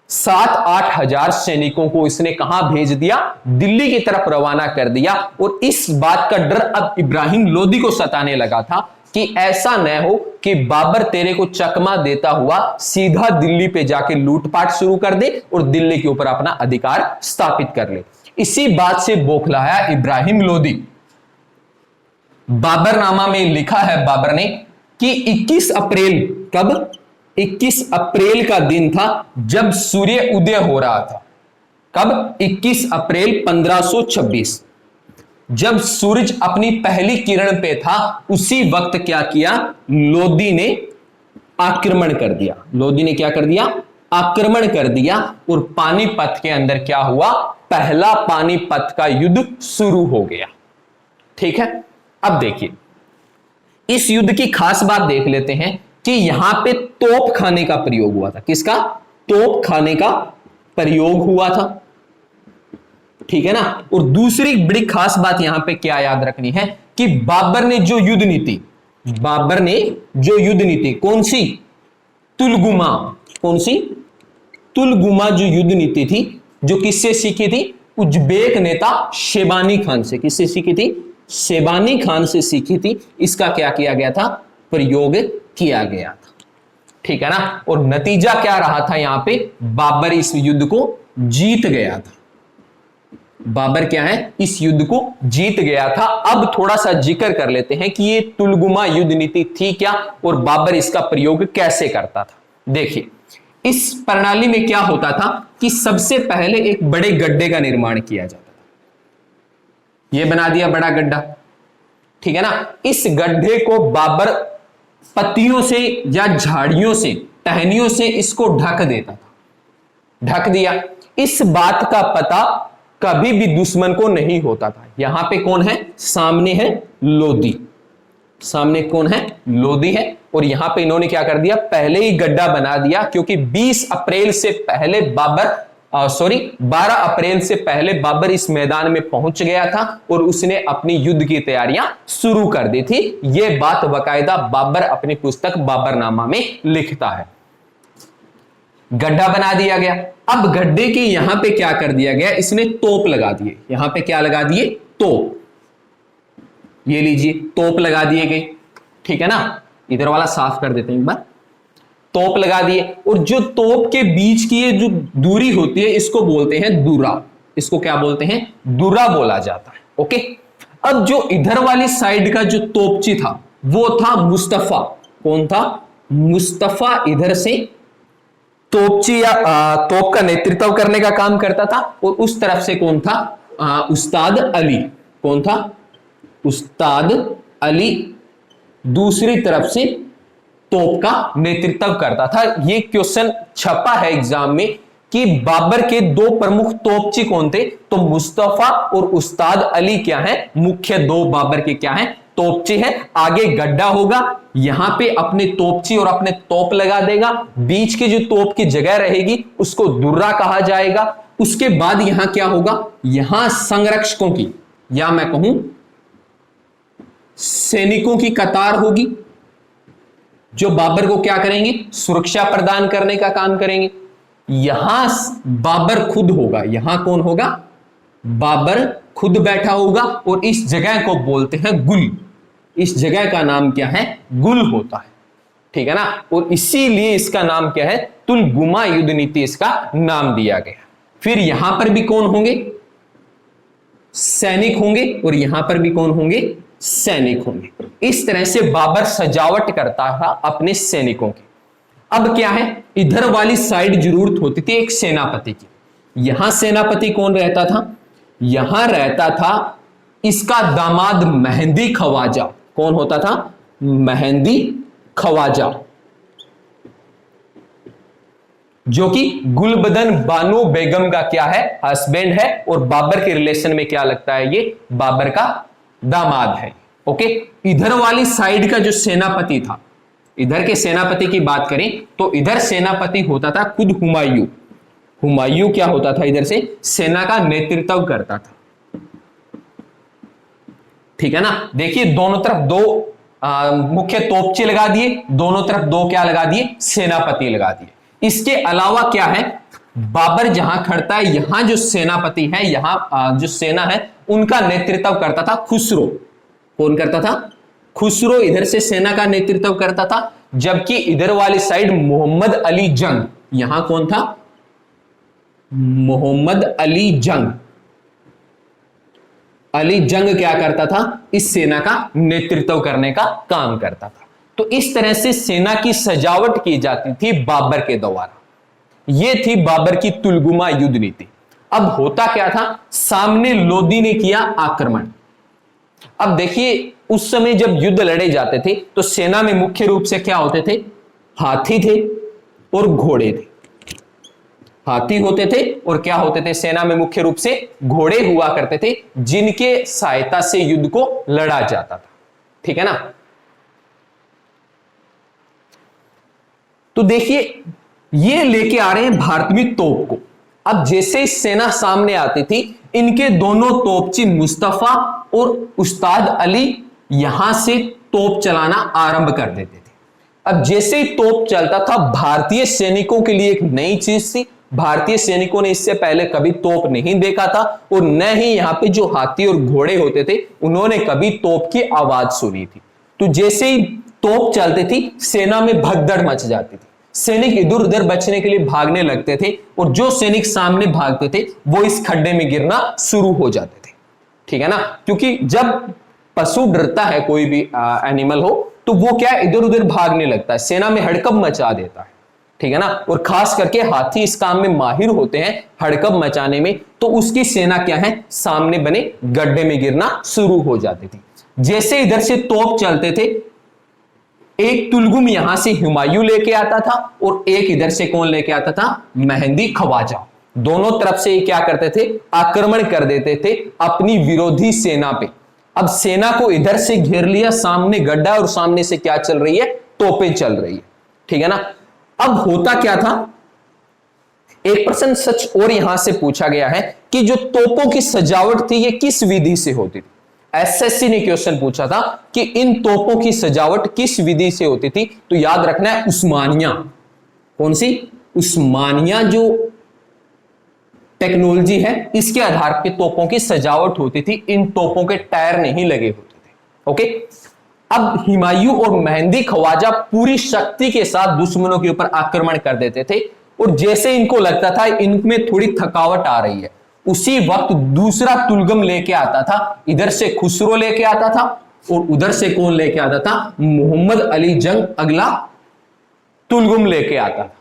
7-8 हजार सैनिकों को इसने कहां भेज दिया? दिल्ली की तरफ रवाना कर दिया। और इस बात का डर अब इब्राहिम लोदी को सताने लगा था कि ऐसा न हो कि बाबर तेरे को चकमा देता हुआ सीधा दिल्ली पे जाके लूटपाट शुरू कर दे और दिल्ली के ऊपर अपना अधिकार स्थापित कर ले। इसी बात से बौखलाया इब्राहिम लोदी, बाबरनामा में लिखा है बाबर ने कि 21 अप्रैल, कब? 21 अप्रैल का दिन था जब सूर्य उदय हो रहा था। कब? 21 अप्रैल 1526, जब सूरज अपनी पहली किरण पे था, उसी वक्त क्या किया? लोदी ने आक्रमण कर दिया। लोदी ने क्या कर दिया? आक्रमण कर दिया। और पानीपत के अंदर क्या हुआ? पहला पानीपत का युद्ध शुरू हो गया। ठीक है। अब देखिए, इस युद्ध की खास बात देख लेते हैं कि यहां पे तोप खाने का प्रयोग हुआ था। किसका? तोप खाने का प्रयोग हुआ था। ठीक है ना। और दूसरी बड़ी खास बात यहां पे क्या याद रखनी है कि बाबर ने जो युद्ध नीति, बाबर ने जो युद्ध नीति, कौन सी? तुलगुमा। कौन सी? तुलगुमा जो युद्ध नीति थी, जो किससे सीखी थी? उज्बेक नेता शेबानी खान से। किससे सीखी थी? शेबानी खान से सीखी थी। इसका क्या किया गया था? प्रयोग किया गया था। ठीक है ना। और नतीजा क्या रहा था? यहां पे बाबर इस युद्ध को जीत गया था। बाबर क्या है? इस युद्ध को जीत गया था। अब थोड़ा सा जिक्र कर लेते हैं कि ये तुलगुमा युद्ध नीति थी क्या और बाबर इसका प्रयोग कैसे करता था। देखिए, इस प्रणाली में क्या होता था कि सबसे पहले एक बड़े गड्ढे का निर्माण किया जाता था। यह बना दिया बड़ा गड्ढा। ठीक है ना। इस गड्ढे को बाबर पत्तियों से या झाड़ियों से, टहनियों से इसको ढक देता था। ढक दिया। इस बात का पता कभी भी दुश्मन को नहीं होता था। यहां पे कौन है? सामने है लोदी। सामने कौन है? लोदी है। और यहां पे इन्होंने क्या कर दिया? पहले ही गड्ढा बना दिया, क्योंकि 20 अप्रैल से पहले बाबर 12 अप्रैल से पहले बाबर इस मैदान में पहुंच गया था और उसने अपनी युद्ध की तैयारियां शुरू कर दी थी। यह बात बाकायदा बाबर अपनी पुस्तक बाबरनामा में लिखता है। गड्ढा बना दिया गया। अब गड्ढे के यहां पे क्या कर दिया गया? इसने तोप लगा दिए। यहां पे क्या लगा दिए? तोप। ये लीजिए, तोप लगा दिए गए। ठीक है ना। इधर वाला साफ कर देते हैं एक बार। तोप लगा दिए, और जो तोप के बीच की ये जो दूरी होती है इसको बोलते हैं दूरा। इसको क्या बोलते हैं? दूरा बोला जाता है। ओके, अब जो इधर वाली साइड का जो तोपची था वो था मुस्तफा। कौन था? मुस्तफा इधर से तोपची या तोप का नेतृत्व करने का काम करता था, और उस तरफ से कौन था? उस्ताद अली। कौन था? उस्ताद अली दूसरी तरफ से तोप का नेतृत्व करता था। ये क्वेश्चन छपा है एग्जाम में कि बाबर के दो प्रमुख तोपची कौन थे? तो मुस्तफा और उस्ताद अली क्या है? मुख्य दो बाबर के क्या है? तोपची है। आगे गड्ढा होगा, यहां पे अपने तोपची और अपने तोप लगा देगा, बीच की जो तोप की जगह रहेगी उसको दुर्रा कहा जाएगा। उसके बाद यहां क्या होगा? यहां संरक्षकों की, या मैं कहूं सैनिकों की कतार होगी, जो बाबर को क्या करेंगे? सुरक्षा प्रदान करने का काम करेंगे। यहां बाबर खुद होगा। यहां कौन होगा? बाबर खुद बैठा होगा, और इस जगह को बोलते हैं गुल। इस जगह का नाम क्या है? गुल होता है। ठीक है ना, और इसीलिए इसका नाम क्या है? तुलगुमा युद्ध नीति इसका नाम दिया गया। फिर यहां पर भी कौन होंगे? सैनिक होंगे, और यहां पर भी कौन होंगे? सैनिक होंगे। इस तरह से बाबर सजावट करता था अपने सैनिकों की। अब क्या है? इधर वाली साइड जरूरत होती थी एक सेनापति की। यहां सेनापति कौन रहता था? यहां रहता था इसका दामाद मेहंदी खवाजा। कौन होता था? मेहंदी खवाजा, जो कि गुलबदन बानो बेगम का क्या है? हस्बैंड है, और बाबर के रिलेशन में क्या लगता है? ये बाबर का दामाद है। ओके, इधर वाली साइड का जो सेनापति था, इधर के सेनापति की बात करें तो इधर सेनापति होता था खुद हुमायूं। हुमायूं क्या होता था? इधर से सेना का नेतृत्व करता था। ठीक है ना, देखिए दोनों तरफ दो मुख्य तोपचे लगा दिए, दोनों तरफ दो क्या लगा दिए? सेनापति लगा दिए। इसके अलावा क्या है? बाबर जहां खड़ता है, यहां जो सेनापति है, यहां जो सेना है उनका नेतृत्व करता था खुसरो। कौन करता था? खुसरो इधर से सेना का नेतृत्व करता था, जबकि इधर वाली साइड मोहम्मद अली जंग, यहां कौन था? मोहम्मद अली जंग। अली जंग क्या करता था? इस सेना का नेतृत्व करने का काम करता था। तो इस तरह से सेना की सजावट की जाती थी बाबर के द्वारा। यह थी बाबर की तुलगुमा युद्ध नीति। अब होता क्या था? सामने लोदी ने किया आक्रमण। अब देखिए उस समय जब युद्ध लड़े जाते थे तो सेना में मुख्य रूप से क्या होते थे? हाथी थे और घोड़े थे। हाथी होते थे और क्या होते थे? सेना में मुख्य रूप से घोड़े हुआ करते थे, जिनके सहायता से युद्ध को लड़ा जाता था। ठीक है ना, तो देखिए ये लेके आ रहे हैं भारतीय तोप को। अब जैसे ही सेना सामने आती थी, इनके दोनों तोपची मुस्तफा और उस्ताद अली यहां से तोप चलाना आरंभ कर देते थे। अब जैसे ही तोप चलता था, भारतीय सैनिकों के लिए एक नई चीज थी। भारतीय सैनिकों ने इससे पहले कभी तोप नहीं देखा था, और न ही यहां पे जो हाथी और घोड़े होते थे उन्होंने कभी तोप की आवाज सुनी थी। तो जैसे ही तोप चलती थी, सेना में भगदड़ मच जाती थी। सैनिक इधर उधर बचने के लिए भागने लगते थे, और जो सैनिक सामने भागते थे वो इस खड्डे में गिरना शुरू हो जाते थे। ठीक है ना, क्योंकि जब पशु डरता है, कोई भी एनिमल हो, तो वो क्या इधर उधर भागने लगता है, सेना में हड़कंप मचा देता है। ठीक है ना, और खास करके हाथी इस काम में माहिर होते हैं, हड़कंप मचाने में। तो उसकी सेना क्या है? सामने बने गड्ढे में गिरना शुरू हो जाती थी। जैसे इधर से तोप चलते थे, एक तुलगुम यहां से हुमायूं लेके आता था, और एक इधर से कौन लेके आता था? मेहंदी खवाजा। दोनों तरफ से क्या करते थे? आक्रमण कर देते थे अपनी विरोधी सेना पे। अब सेना को इधर से घेर लिया, सामने गड्ढा, और सामने से क्या चल रही है? तोपें चल रही है। ठीक है ना, अब होता क्या था? एक प्रश्न सच और यहां से पूछा गया है कि जो तोपों की सजावट थी ये किस विधि से होती थी? एसएससी ने क्वेश्चन पूछा था कि इन तोपों की सजावट किस विधि से होती थी? तो याद रखना है उस्मानिया। कौन सी? उस्मानिया जो टेक्नोलॉजी है, इसके आधार पर तोपों की सजावट होती थी। इन तोपों के टायर नहीं लगे होते थे। ओके, अब हुमायूं और मेहंदी ख्वाजा पूरी शक्ति के साथ दुश्मनों के ऊपर आक्रमण कर देते थे, और जैसे इनको लगता था इनमें थोड़ी थकावट आ रही है, उसी वक्त दूसरा तुलगम लेके आता था। इधर से खुसरो लेके आता था और उधर से कौन लेके आता था, मोहम्मद अली जंग अगला तुलगम लेके आता था।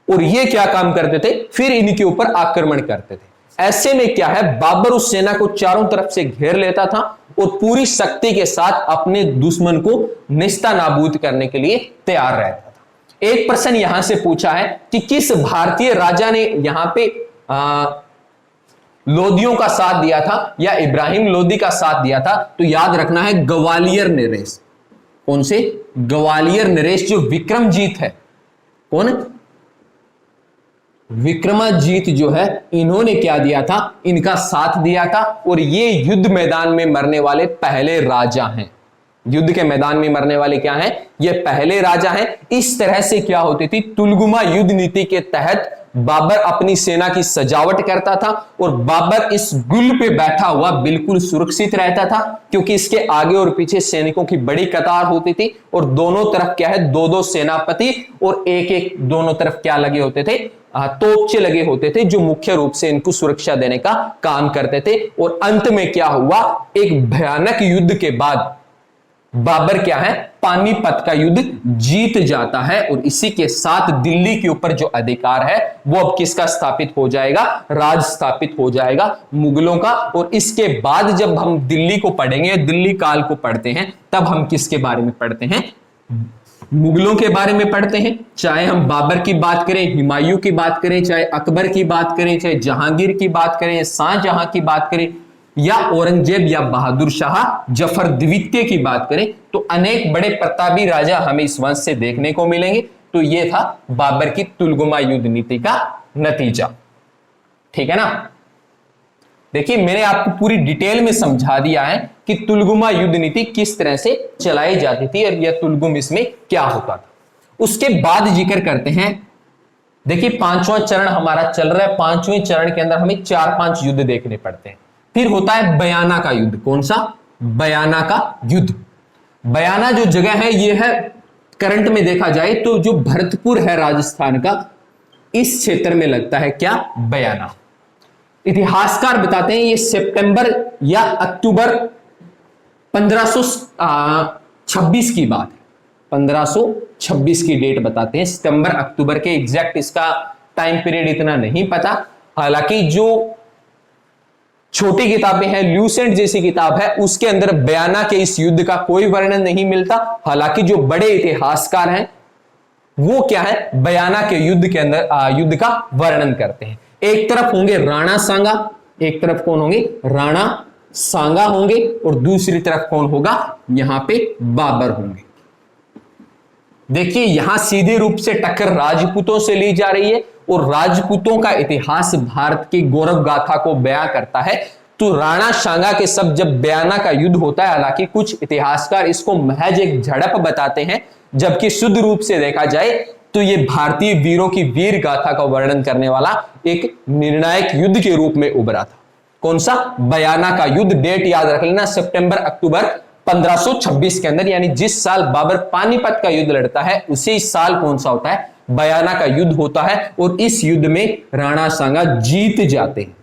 और ये क्या काम करते थे, फिर इनके ऊपर आक्रमण करते थे। ऐसे में क्या है, बाबर उस सेना को चारों तरफ से घेर लेता था और पूरी शक्ति के साथ अपने दुश्मन को निस्ता नाबूद करने के लिए तैयार रहता था। एक प्रश्न यहां से पूछा है कि किस भारतीय राजा ने यहां पे लोदियों का साथ दिया था या इब्राहिम लोदी का साथ दिया था, तो याद रखना है ग्वालियर नरेश। कौन से, ग्वालियर नरेश, जो विक्रमजीत है, कौन, विक्रमाजीत जो है, इन्होंने क्या दिया था, इनका साथ दिया था। और ये युद्ध मैदान में मरने वाले पहले राजा हैं। युद्ध के मैदान में मरने वाले क्या हैं, ये पहले राजा हैं। इस तरह से क्या होती थी, तुलगुमा युद्ध नीति के तहत बाबर अपनी सेना की सजावट करता था, और बाबर इस गुल पे बैठा हुआ बिल्कुल सुरक्षित रहता था, क्योंकि इसके आगे और पीछे सैनिकों की बड़ी कतार होती थी, और दोनों तरफ क्या है, दो दो सेनापति और एक एक दोनों तरफ क्या लगे होते थे, तोपचे लगे होते थे, जो मुख्य रूप से इनको सुरक्षा देने का काम करते थे। और अंत में क्या हुआ, एक भयानक युद्ध के बाद बाबर क्या है, पानीपत का युद्ध जीत जाता है, और इसी के साथ दिल्ली के ऊपर जो अधिकार है वो अब किसका स्थापित हो जाएगा, राज स्थापित हो जाएगा, मुगलों का। और इसके बाद जब हम दिल्ली को पढ़ेंगे, दिल्ली काल को पढ़ते हैं, तब हम किसके बारे में पढ़ते हैं, मुगलों के बारे में पढ़ते हैं। चाहे हम बाबर की बात करें, हुमायूं की बात करें, चाहे अकबर की बात करें, चाहे जहांगीर की बात करें, शाहजहां की बात करें, या औरंगजेब या बहादुर शाह जफर द्वितीय की बात करें, तो अनेक बड़े प्रतापी राजा हमें इस वंश से देखने को मिलेंगे। तो यह था बाबर की तुलगुमा युद्ध नीति का नतीजा। ठीक है ना। देखिए, मैंने आपको पूरी डिटेल में समझा दिया है कि तुलगुमा युद्ध नीति किस तरह से चलाई जाती थी और यह तुलगुम इसमें क्या होता था। उसके बाद जिक्र करते हैं, देखिए पांचवां चरण हमारा चल रहा है। पांचवें चरण के अंदर हमें 4-5 युद्ध देखने पड़ते हैं। फिर होता है बयाना का युद्ध। कौन सा, बयाना का युद्ध। बयाना जो जगह है, यह है करंट में देखा जाए तो जो भरतपुर है राजस्थान का, इस क्षेत्र में लगता है क्या, बयाना। इतिहासकार बताते हैं ये सितंबर या अक्टूबर 1526 की बात है। 1526 की डेट बताते हैं, सितंबर अक्टूबर के। एग्जैक्ट इसका टाइम पीरियड इतना नहीं पता। हालांकि जो छोटी किताबें हैं, ल्यूसेंट जैसी किताब है, उसके अंदर बयाना के इस युद्ध का कोई वर्णन नहीं मिलता। हालांकि जो बड़े इतिहासकार हैं वो क्या है, बयाना के युद्ध के अंदर युद्ध का वर्णन करते हैं। एक तरफ होंगे राणा सांगा, एक तरफ कौन होंगे, राणा सांगा होंगे, और दूसरी तरफ कौन होगा, यहां पे बाबर होंगे। देखिए यहां सीधे रूप से टक्कर राजपूतों से ली जा रही है, और राजपूतों का इतिहास भारत की गौरव गाथा को बयां करता है। तो राणा सांगा के सब जब बयाना का युद्ध होता है, हालांकि कुछ इतिहासकार इसको महज एक झड़प बताते हैं, जबकि शुद्ध रूप से देखा जाए तो यह भारतीय वीरों की वीर गाथा का वर्णन करने वाला एक निर्णायक युद्ध के रूप में उभरा था। कौन सा, बयाना का युद्ध। डेट याद रख लेना, सितंबर अक्टूबर 1526 के अंदर, यानी जिस साल बाबर पानीपत का युद्ध लड़ता है उसी साल कौन सा होता है, बयाना का युद्ध होता है। और इस युद्ध में राणा सांगा जीत जाते हैं।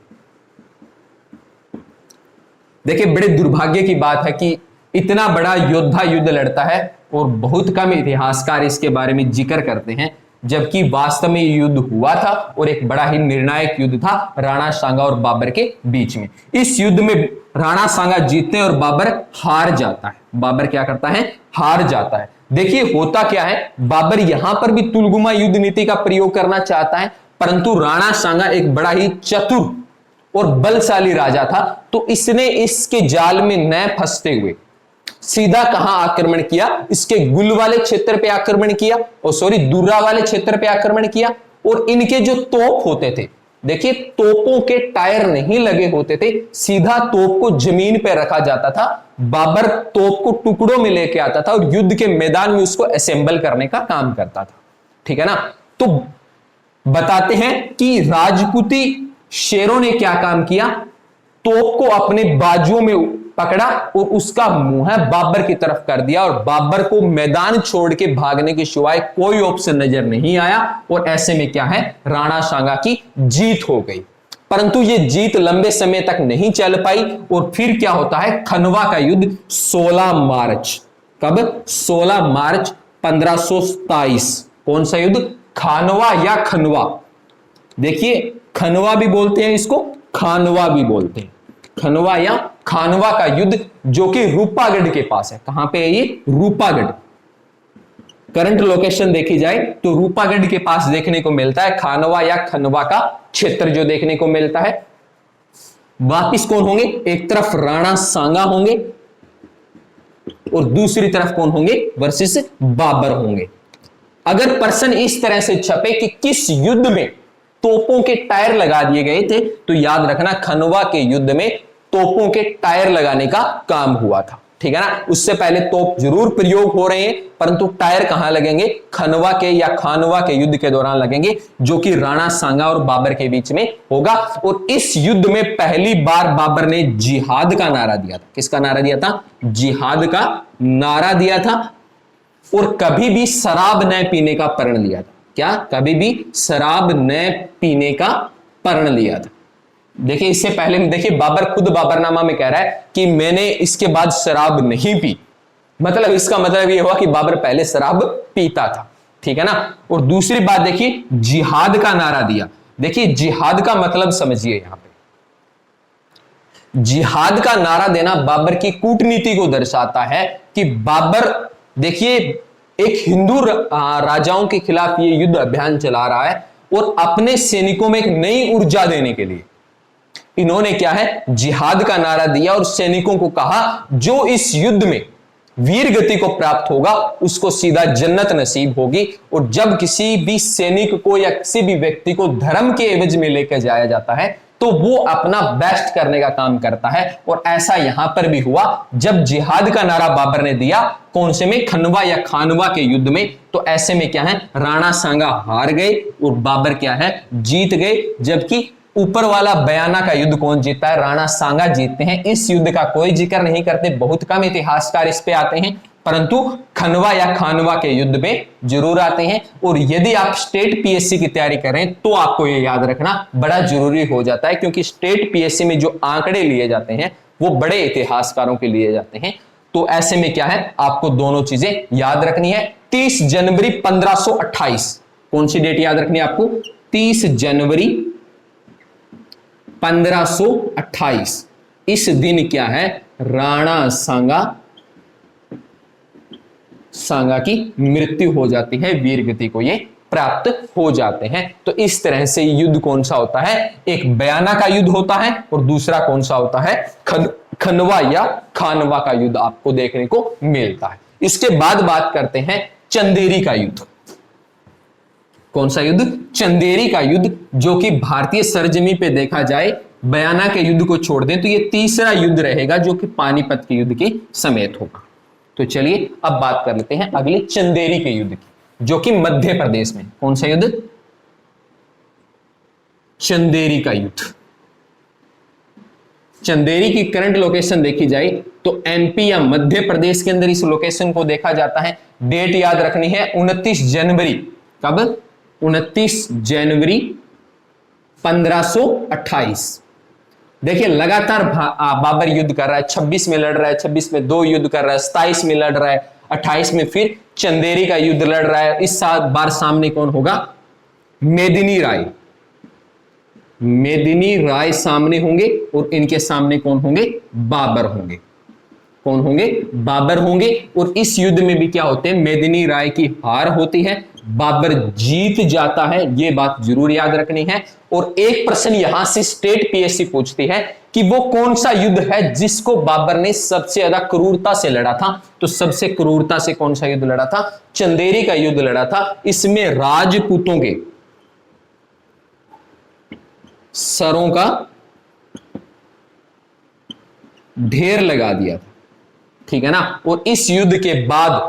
देखिए बड़े दुर्भाग्य की बात है कि इतना बड़ा योद्धा युद्ध लड़ता है और बहुत कम इतिहासकार इसके बारे में जिक्र करते हैं, जबकि वास्तव में युद्ध हुआ था और एक बड़ा ही निर्णायक युद्ध था राणा सांगा और बाबर के बीच में। इस युद्ध में राणा सांगा जीतते हैं और बाबर हार जाता है। बाबर क्या करता है, हार जाता है। देखिए होता क्या है, बाबर यहां पर भी तुलगुमा युद्ध नीति का प्रयोग करना चाहता है, परंतु राणा सांगा एक बड़ा ही चतुर और बलशाली राजा था, तो इसने इसके जाल में न फंसते हुए सीधा कहां आक्रमण किया, इसके गुल वाले क्षेत्र पे आक्रमण किया, और सॉरी दुर्रा वाले क्षेत्र पे आक्रमण किया। और इनके जो तोप होते थे, देखिए तोपों के टायर नहीं लगे होते थे, सीधा तोप को जमीन पे रखा जाता था। बाबर तोप को टुकड़ों में लेके आता था और युद्ध के मैदान में उसको असेंबल करने का काम करता था। ठीक है ना। तो बताते हैं कि राजपूती शेरों ने क्या काम किया, तोप को अपने बाजुओं में पकड़ा और उसका मुंह है बाबर की तरफ कर दिया और बाबर को मैदान छोड़ के भागने के सिवाय कोई ऑप्शन नजर नहीं आया और ऐसे में क्या है, राणा सांगा की जीत हो गई। परंतु यह जीत लंबे समय तक नहीं चल पाई और फिर क्या होता है, खनवा का युद्ध 16 मार्च, कब, 16 मार्च 1527। कौन सा युद्ध, खानवा या खनवा, देखिए खनवा भी बोलते हैं इसको, खानवा भी बोलते हैं, खनवा या खानवा का युद्ध जो कि रूपागढ़ के पास है। कहां पे है ये, रूपागढ़। करंट लोकेशन देखी जाए तो रूपागढ़ के पास देखने को मिलता है खानवा या खनवा का क्षेत्र जो देखने को मिलता है। वापिस कौन होंगे, एक तरफ राणा सांगा होंगे और दूसरी तरफ कौन होंगे, वर्सेस बाबर होंगे। अगर प्रश्न इस तरह से छपे कि किस युद्ध में तोपों के टायर लगा दिए गए थे, तो याद रखना खनवा के युद्ध में तोपों के टायर लगाने का काम हुआ था, ठीक है ना। उससे पहले तोप जरूर प्रयोग हो रहे हैं, परंतु टायर कहां लगेंगे, खनवा के या खानवा के युद्ध के दौरान लगेंगे, जो कि राणा सांगा और बाबर के बीच में होगा। और इस युद्ध में पहली बार बाबर ने जिहाद का नारा दिया था। किसका नारा दिया था, जिहाद का नारा दिया था। और कभी भी शराब न पीने का प्रण लिया था। क्या, कभी भी शराब न पीने का प्रण लिया था। देखिए इससे पहले देखिए बाबर खुद बाबरनामा में कह रहा है कि मैंने इसके बाद शराब नहीं पी, मतलब इसका मतलब यह हुआ कि बाबर पहले शराब पीता था, ठीक है ना। और दूसरी बात देखिए, जिहाद का नारा दिया। देखिए जिहाद का मतलब समझिए, यहां पे जिहाद का नारा देना बाबर की कूटनीति को दर्शाता है कि बाबर देखिए एक हिंदू राजाओं के खिलाफ ये युद्ध अभियान चला रहा है और अपने सैनिकों में एक नई ऊर्जा देने के लिए इन्होंने क्या है, जिहाद का नारा दिया और सैनिकों को कहा जो इस युद्ध में वीर गति को प्राप्त होगा उसको सीधा जन्नत नसीब होगी। और जब किसी भी सैनिक को या किसी भी व्यक्ति को धर्म के एवज में लेकर जाया जाता है तो वो अपना बेस्ट करने का काम करता है। और ऐसा यहां पर भी हुआ जब जिहाद का नारा बाबर ने दिया, कौन से में, खनवा या खानवा के युद्ध में। तो ऐसे में क्या है, राणा सांगा हार गए और बाबर क्या है, जीत गए। जबकि ऊपर वाला बयाना का युद्ध कौन जीतता है, राणा सांगा जीतते हैं। इस युद्ध का कोई जिक्र नहीं करते, बहुत कम इतिहासकार इस पे आते हैं, परंतु खनवा या खानवा के युद्ध में जरूर आते हैं। और यदि आप स्टेट पीएससी की तैयारी करें तो आपको यह याद रखना बड़ा जरूरी हो जाता है, क्योंकि स्टेट पीएससी में जो आंकड़े लिए जाते हैं वो बड़े इतिहासकारों के लिए जाते हैं। तो ऐसे में क्या है, आपको दोनों चीजें याद रखनी है। 30 जनवरी 1528, कौन सी डेट याद रखनी है आपको, 30 जनवरी 1528। इस दिन क्या है, राणा सांगा की मृत्यु हो जाती है, वीर गति को ये प्राप्त हो जाते हैं। तो इस तरह से युद्ध कौन सा होता है, एक बयाना का युद्ध होता है और दूसरा कौन सा होता है, खनवा या खानवा का युद्ध आपको देखने को मिलता है। इसके बाद बात करते हैं चंदेरी का युद्ध। कौन सा युद्ध, चंदेरी का युद्ध, जो कि भारतीय सरजमी पे देखा जाए बयाना के युद्ध को छोड़ दें तो ये तीसरा युद्ध रहेगा जो कि पानीपत के युद्ध के समेत होगा। तो चलिए अब बात कर लेते हैं अगले चंदेरी के युद्ध की, जो कि मध्य प्रदेश में। कौन सा युद्ध, चंदेरी का युद्ध। चंदेरी की करंट लोकेशन देखी जाए तो एमपी या मध्य प्रदेश के अंदर इस लोकेशन को देखा जाता है। डेट याद रखनी है 29 जनवरी, कब, 29 जनवरी 1528। देखिए लगातार बाबर युद्ध कर रहा है, 26 में लड़ रहा है, 26 में 2 युद्ध कर रहा है, 27 में लड़ रहा है, 28 में फिर चंदेरी का युद्ध लड़ रहा है। इस बार सामने कौन होगा, मेदिनी राय। मेदिनी राय सामने होंगे और इनके सामने कौन होंगे, बाबर होंगे। कौन होंगे, बाबर होंगे। और इस युद्ध में भी क्या होते हैं, मेदिनी राय की हार होती है, बाबर जीत जाता है, यह बात जरूर याद रखनी है। और एक प्रश्न यहां से स्टेट पीएससी पूछती है कि वो कौन सा युद्ध है जिसको बाबर ने सबसे ज्यादा क्रूरता से लड़ा था। तो सबसे क्रूरता से कौन सा युद्ध लड़ा था, चंदेरी का युद्ध लड़ा था। इसमें राजपूतों के सरों का ढेर लगा दिया था, ठीक है ना। और इस युद्ध के बाद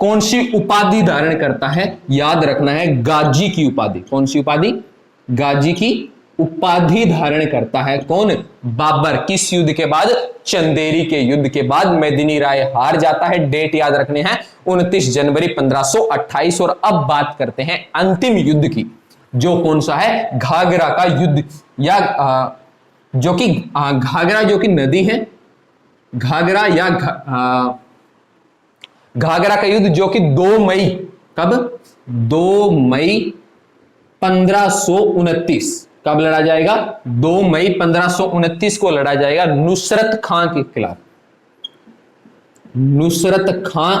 कौन सी उपाधि धारण करता है, याद रखना है, गाजी की उपाधि। कौन सी उपाधि, गाजी की उपाधि धारण करता है। कौन? बाबर। किस युद्ध के बाद? चंदेरी के युद्ध के बाद मेदिनी राय हार जाता है। डेट याद रखने हैं 29 जनवरी 1528। और अब बात करते हैं अंतिम युद्ध की, जो कौन सा है? घाघरा का युद्ध, या जो कि घाघरा जो कि नदी है, घाघरा या घाघरा का युद्ध जो कि 2 मई, कब? 2 मई 1529। कब लड़ा जाएगा? 2 मई 1529 को लड़ा जाएगा नुसरत खां के खिलाफ। नुसरत खां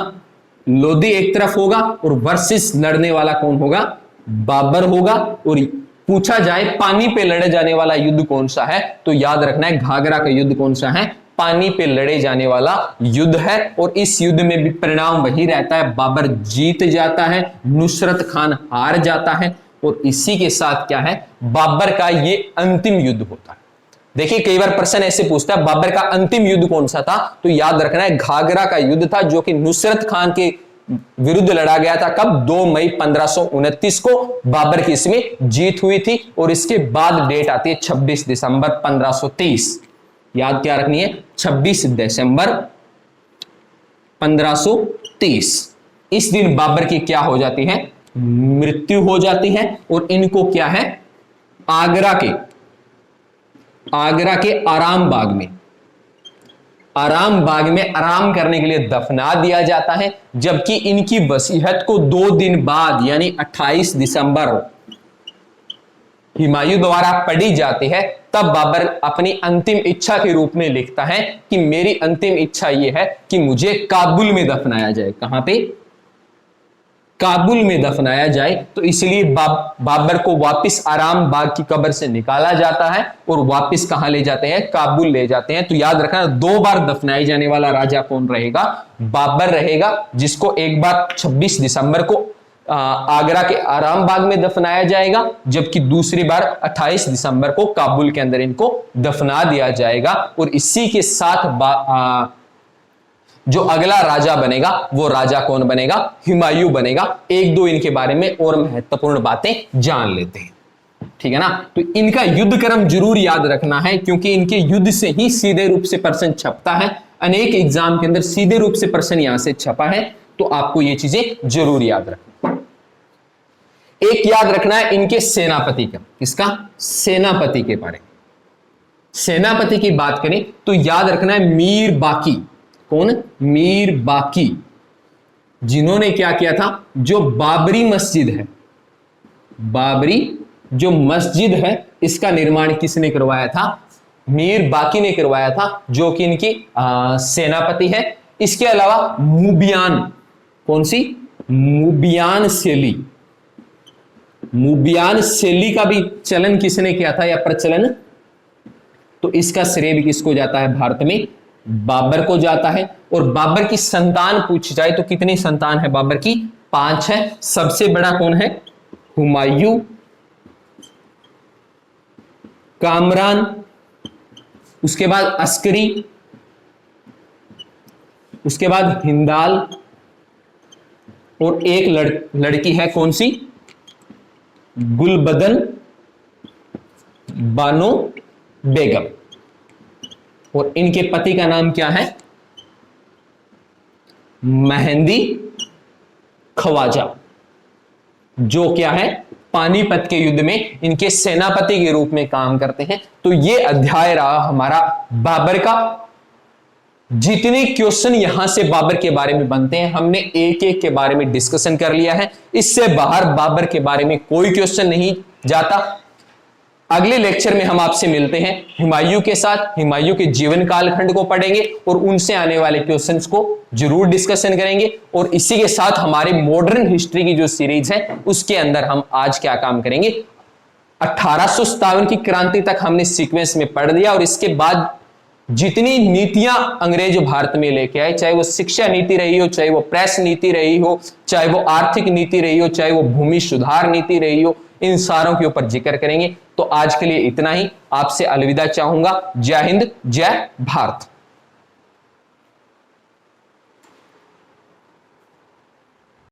लोधी एक तरफ होगा और वर्सेस लड़ने वाला कौन होगा? बाबर होगा। और पूछा जाए पानी पे लड़े जाने वाला युद्ध कौन सा है, तो याद रखना है घाघरा का युद्ध कौन सा है? पानी पे लड़े जाने वाला युद्ध है। और इस युद्ध में भी परिणाम वही रहता है, बाबर जीत जाता है, नुसरत खान हार जाता है। और इसी के साथ क्या है? बाबर का ये अंतिम युद्ध होता है। देखिए कई बार प्रश्न ऐसे पूछता है बाबर का अंतिम युद्ध कौन सा था, तो याद रखना है घाघरा का युद्ध था, जो कि नुसरत खान के विरुद्ध लड़ा गया था। कब? 2 मई 1529 को बाबर की इसमें जीत हुई थी। और इसके बाद डेट आती है 26 दिसंबर 1523। याद क्या रखनी है? 26 दिसंबर 1523। इस दिन बाबर की क्या हो जाती है? मृत्यु हो जाती है। और इनको क्या है? आगरा के आराम बाग में आराम करने के लिए दफना दिया जाता है। जबकि इनकी वसीयत को 2 दिन बाद यानी 28 दिसंबर हुमायूं द्वारा पढ़ी जाती है। तब बाबर अपनी अंतिम इच्छा के रूप में लिखता है कि मेरी अंतिम इच्छा यह है कि मुझे काबुल में दफनाया जाए। कहां पे? काबुल में दफनाया जाए। तो इसलिए बाबर को वापस आराम बाग की कब्र से निकाला जाता है और वापस कहां ले जाते हैं? काबुल ले जाते हैं। तो याद रखना 2 बार दफनाए जाने वाला राजा कौन रहेगा? बाबर रहेगा, जिसको एक बार 26 दिसंबर को आगरा के आराम बाग में दफनाया जाएगा, जबकि दूसरी बार 28 दिसंबर को काबुल के अंदर इनको दफना दिया जाएगा। और इसी के साथ जो अगला राजा बनेगा वो राजा कौन बनेगा? हुमायूं बनेगा। 1-2 इनके बारे में और महत्वपूर्ण बातें जान लेते हैं, ठीक है ना। तो इनका युद्ध क्रम जरूर याद रखना है, क्योंकि इनके युद्ध से ही सीधे रूप से प्रश्न छपता है। अनेक एग्जाम के अंदर सीधे रूप से प्रश्न यहां से छपा है, तो आपको ये चीजें जरूर याद रखना। एक याद रखना है इनके सेनापति का। किसका? सेनापति के बारे में। सेनापति की बात करें तो याद रखना है मीर बाकी। कौन? मीर बाकी, जिन्होंने क्या किया था? जो बाबरी मस्जिद है, बाबरी जो मस्जिद है, इसका निर्माण किसने करवाया था? मीर बाकी ने करवाया था, जो कि इनकी सेनापति है। इसके अलावा मुबियान, कौन सी? मुबियान शैली, मुबियान शैली का भी चलन किसने किया था या प्रचलन? तो इसका श्रेय भी किसको जाता है? भारत में बाबर को जाता है। और बाबर की संतान पूछी जाए तो कितनी संतान है बाबर की? 5 है। सबसे बड़ा कौन है? हुमायूं, कामरान, उसके बाद अस्करी, उसके बाद हिंदाल, और एक लड़की है कौन सी? गुलबदन बानो बेगम। और इनके पति का नाम क्या है? मेहंदी ख्वाजा, जो क्या है? पानीपत के युद्ध में इनके सेनापति के रूप में काम करते हैं। तो ये अध्याय रहा हमारा बाबर का। जितने क्वेश्चन यहां से बाबर के बारे में बनते हैं, हमने एक एक के बारे में डिस्कशन कर लिया है। इससे बाहर बाबर के बारे में कोई क्वेश्चन नहीं जाता। अगले लेक्चर में हम आपसे मिलते हैं हुमायूं के साथ। हुमायूं के जीवन कालखंड को पढ़ेंगे और उनसे आने वाले क्वेश्चंस को जरूर डिस्कशन करेंगे। और इसी के साथ हमारी मॉडर्न हिस्ट्री की जो सीरीज है उसके अंदर हम आज क्या काम करेंगे? 1857 की क्रांति तक हमने सीक्वेंस में पढ़ दिया। और इसके बाद जितनी नीतियां अंग्रेज भारत में लेके आए, चाहे वो शिक्षा नीति रही हो, चाहे वो प्रेस नीति रही हो, चाहे वो आर्थिक नीति रही हो, चाहे वो भूमि सुधार नीति रही हो, इन सारों के ऊपर जिक्र करेंगे। तो आज के लिए इतना ही। आपसे अलविदा चाहूंगा। जय हिंद, जय भारत।